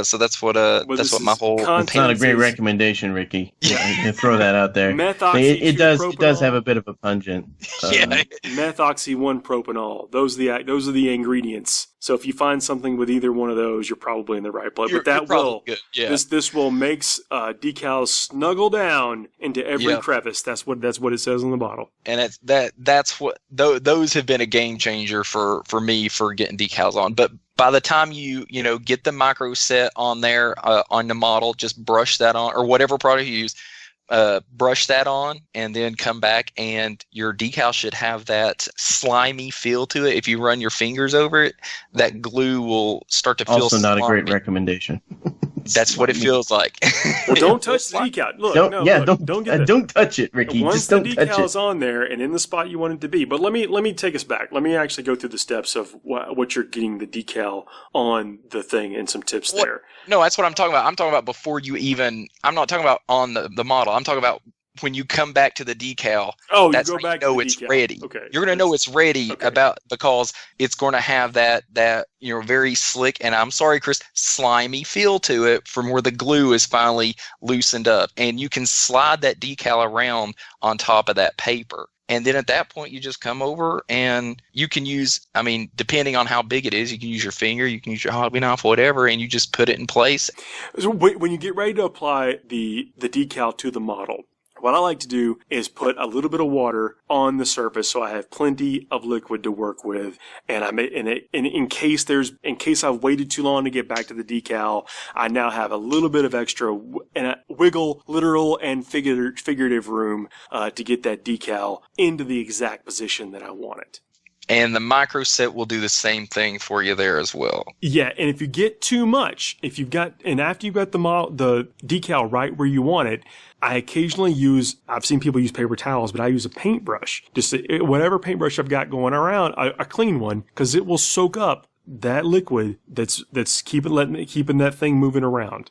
So that's what my whole. It's not a great recommendation, Ricky. Yeah, throw that out there. It does have a bit of a pungent. Methoxy 1-propanol. Those are the ingredients. So if you find something with either one of those, you're probably in the right place. But that will. Good. Yeah. This will make decals snuggle down into every crevice. That's what it says on the bottle. And that's what those have been a game changer for me for getting decals on. But by the time you get the micro set on there on the model, just brush that on, or whatever product you use. Brush that on, and then come back, and your decal should have that slimy feel to it. If you run your fingers over it, that glue will start to feel also not slimy. A great recommendation. That's what it feels like. Well, don't touch the decal. Look, don't touch it, Ricky. Once just don't the touch decal's it. on there and in the spot you want it to be. But let me take us back. Let me actually go through the steps of what you're getting the decal on the thing and some tips there. No, that's what I'm talking about. I'm talking about before you even. I'm not talking about on the model. I'm talking about when you come back to the decal. Oh, that's you go back how you know to the it's decal. ready. Okay. You're going to know it's ready because it's going to have that very slick, and I'm sorry, Chris, slimy feel to it from where the glue is finally loosened up, and you can slide that decal around on top of that paper. And then at that point, you just come over and you can use, depending on how big it is, you can use your finger, you can use your hobby knife, whatever, and you just put it in place. So when you get ready to apply the decal to the model, what I like to do is put a little bit of water on the surface so I have plenty of liquid to work with. And in case I've waited too long to get back to the decal, I now have a little bit of extra wiggle, literal and figurative room to get that decal into the exact position that I want it. And the microset will do the same thing for you there as well. Yeah, and if you get too much, after you've got the decal right where you want it, I occasionally I've seen people use paper towels, but I use a paintbrush. Just whatever paintbrush I've got going around, a clean one, because it will soak up that liquid that's keeping that thing moving around.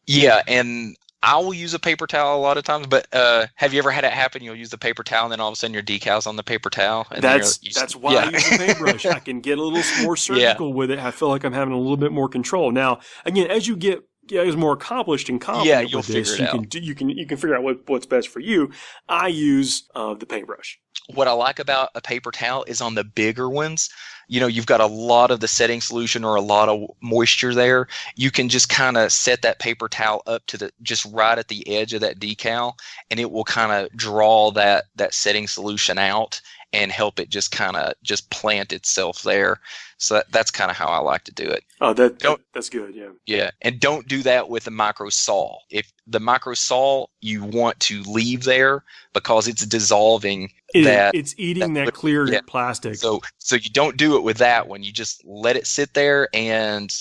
Yeah, and I will use a paper towel a lot of times, but have you ever had it happen? You'll use the paper towel, and then all of a sudden your decal's on the paper towel. And that's why I use a paintbrush. I can get a little more surgical with it. I feel like I'm having a little bit more control. Now, again, as you get more accomplished and confident with this, you can figure out what's best for you. I use the paintbrush. What I like about a paper towel is on the bigger ones, you've got a lot of the setting solution or a lot of moisture there. You can just kind of set that paper towel up to just right at the edge of that decal, and it will kind of draw that setting solution out and help it just kind of just plant itself there. So that's kind of how I like to do it. Oh, that's good. Yeah. Yeah, and don't do that with a micro saw. If the microsol you want to leave there because it's dissolving that. It's eating that clear plastic. So you don't do it with that one. You just let it sit there, and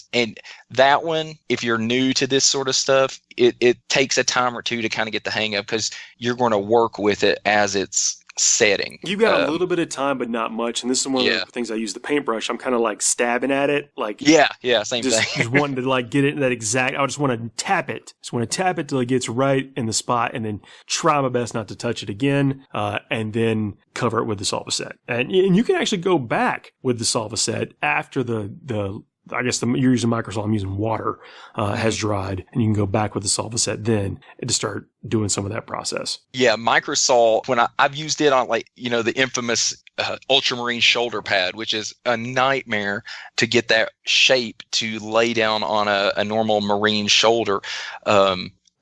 that one, if you're new to this sort of stuff, it takes a time or two to kind of get the hang of, because you're going to work with it as it's setting. You've got a little bit of time, but not much. And this is one of the things I use the paintbrush. I'm kind of like stabbing at it, like same thing. Just wanting to like get it in that exact. I just want to tap it. Just want to tap it till it gets right in the spot, and then try my best not to touch it again. And then cover it with the Solvaset. And you can actually go back with the Solvaset after the I guess you're using microsol, I'm using water, has dried, and you can go back with the Solvaset then to start doing some of that process. Yeah, microsol, when I've used it on the infamous ultramarine shoulder pad, which is a nightmare to get that shape to lay down on a normal marine shoulder.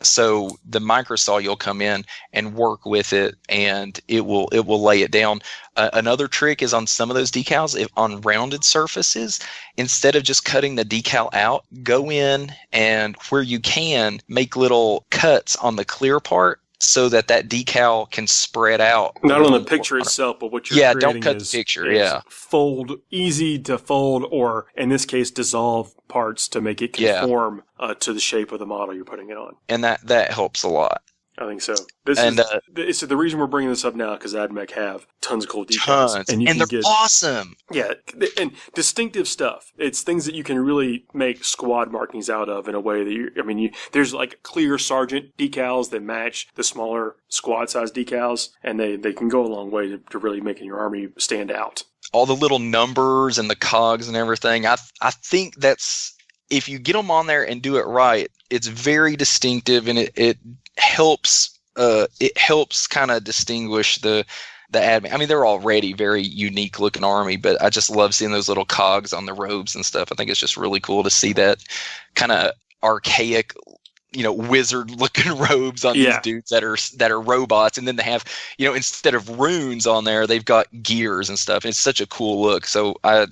So the microsol, you'll come in and work with it, and it will lay it down. Another trick is on some of those decals, on rounded surfaces, instead of just cutting the decal out, go in and where you can make little cuts on the clear part so that decal can spread out. Not on the picture itself, but what you're creating don't cut the picture. Fold, easy to fold, or in this case, dissolve parts to make it conform to the shape of the model you're putting it on. And that helps a lot. I think so. So the reason we're bringing this up now because AdMech have tons of cool decals. And they're awesome. Yeah, and distinctive stuff. It's things that you can really make squad markings out of in a way that there's like clear sergeant decals that match the smaller squad size decals, and they can go a long way to really making your army stand out. All the little numbers and the cogs and everything. I think that's, if you get them on there and do it right, it's very distinctive, and it helps kind of distinguish the admin. I mean, they're already very unique looking army, but I just love seeing those little cogs on the robes and stuff. I think it's just really cool to see that kind of archaic, wizard looking robes on these dudes that are robots, and then they have, instead of runes on there, they've got gears and stuff. It's such a cool look. So I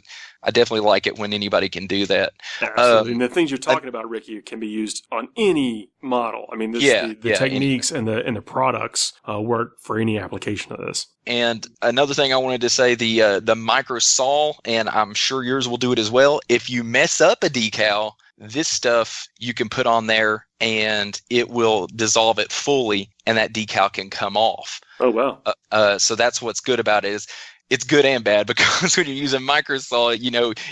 definitely like it when anybody can do that. Absolutely. And the things you're talking about, Ricky, can be used on any model. I mean, the techniques and the products work for any application of this. And another thing I wanted to say, the microsol, and I'm sure yours will do it as well. If you mess up a decal, this stuff you can put on there and it will dissolve it fully, and that decal can come off. Oh, wow. So that's what's good about it is, it's good and bad, because when you're using microsol,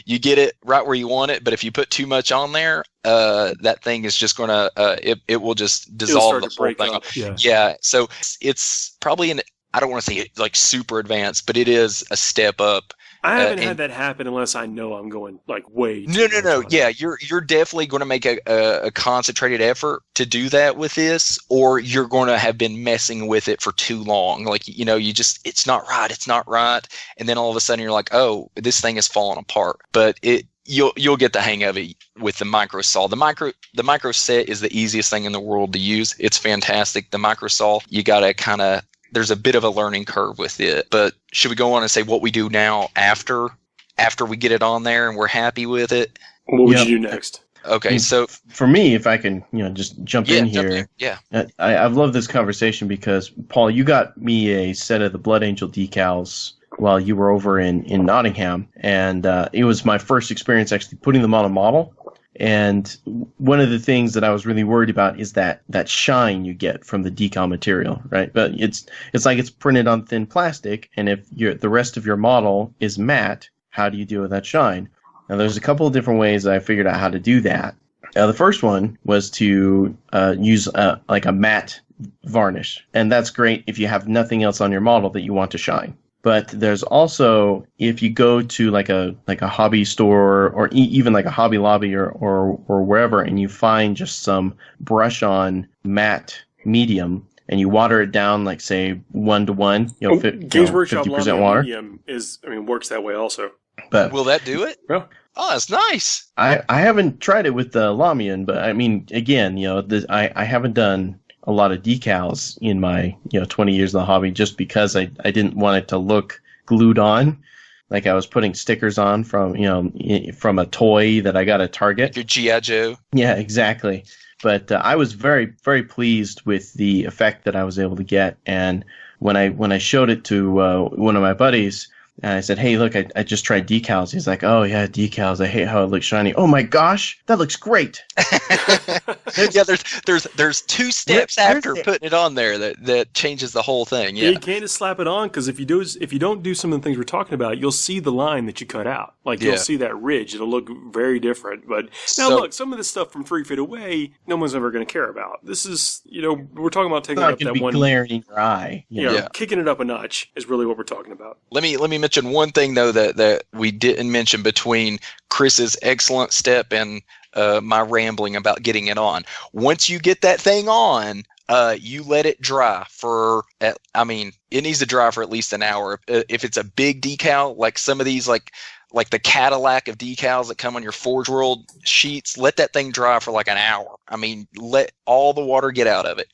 you get it right where you want it. But if you put too much on there, that thing is just going to, it will just dissolve the whole thing. Yeah. So it's probably I don't want to say like super advanced, but it is a step up. I haven't had that happen unless I know I'm going like way too No. Yeah, you're definitely going to make a concentrated effort to do that with this, or you're going to have been messing with it for too long. Like, it's not right. And then all of a sudden you're like, oh, this thing is falling apart. But you'll get the hang of it with the microsol. The microset is the easiest thing in the world to use. It's fantastic. The microsol, you got to there's a bit of a learning curve with it. But should we go on and say what we do now after we get it on there and we're happy with it? What would you do next? Okay, so for me, if I can, just jump in here. I've loved this conversation because, Paul, you got me a set of the Blood Angel decals while you were over in Nottingham, and it was my first experience actually putting them on a model. And one of the things that I was really worried about is that shine you get from the decal material, right? But it's like it's printed on thin plastic, and if the rest of your model is matte, how do you deal with that shine? Now, there's a couple of different ways I figured out how to do that. The first one was to use like a matte varnish, and that's great if you have nothing else on your model that you want to shine. But there's also, if you go to like a hobby store or even like a Hobby Lobby or wherever, and you find just some brush on matte medium, and you water it down like say 1-to-1, Games Workshop 50% water. Medium works that way also. But will that do it? Yeah. Oh, that's nice. I haven't tried it with the Lamian, but I mean, again, I haven't done a lot of decals in my 20 years of the hobby just because I didn't want it to look glued on, like I was putting stickers on from a toy that I got at Target. Your G.I. Joe. Yeah, exactly. But I was very, very pleased with the effect that I was able to get. And when I showed it to one of my buddies, I said, "Hey, look, I just tried decals." He's like, "Oh yeah, decals. I hate how it looks shiny." Oh my gosh, that looks great. Yeah, there's two steps after putting it on there that changes the whole thing. Yeah, you can't just slap it on, because if you don't do some of the things we're talking about, you'll see the line that you cut out. Like you'll see that ridge. It'll look very different. But now look, some of this stuff from 3 feet away, no one's ever going to care about. This is, we're talking about taking it up that one. Glaring in your eye. Kicking it up a notch is really what we're talking about. Let me mention one thing though that we didn't mention between Chris's excellent step and my rambling about getting it on. Once you get that thing on, you let it dry it needs to dry for at least an hour. If it's a big decal, like some of these, like the Cadillac of decals that come on your Forge World sheets, let that thing dry for like an hour. I mean, let all the water get out of it.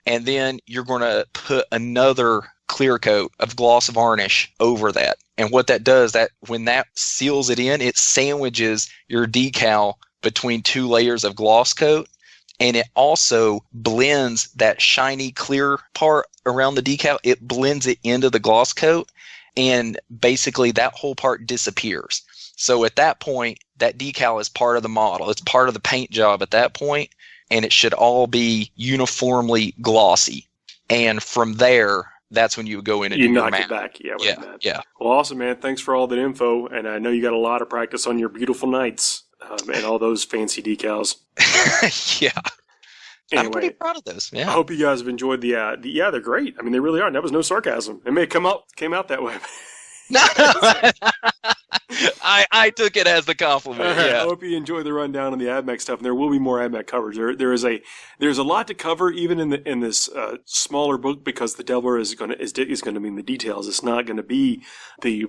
And then you're going to put another clear coat of gloss varnish over that. And what that does, that when that seals it in, it sandwiches your decal between 2 layers of gloss coat. And it also blends that shiny clear part around the decal. It blends it into the gloss coat. And basically that whole part disappears. So at that point, that decal is part of the model. It's part of the paint job at that point, and it should all be uniformly glossy. And from there, that's when you would go in and do your knock matte. It back. Yeah. Well, awesome, man. Thanks for all that info. And I know you got a lot of practice on your beautiful nights and all those fancy decals. Yeah. Anyway, I'm pretty proud of those. Yeah. I hope you guys have enjoyed they're great. I mean, they really are. And that was no sarcasm. It may have came out that way. No. I took it as the compliment. Yeah. I hope you enjoy the rundown on the AdMech stuff, and there will be more AdMech coverage. There's a lot to cover, even in this smaller book, because the Delver is going to mean the details. It's not going to be the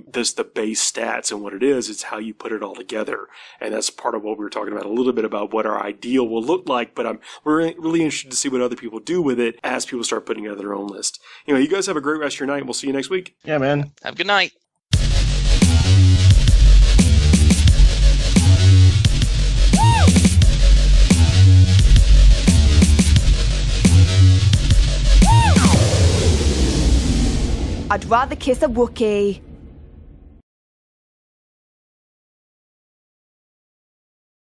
base stats and what it is. It's how you put it all together, and that's part of what we were talking about a little bit about what our ideal will look like. But we're really interested to see what other people do with it as people start putting together their own list. Anyway, you guys have a great rest of your night, and we'll see you next week. Yeah, man. Have a good night. I'd rather kiss a Wookiee.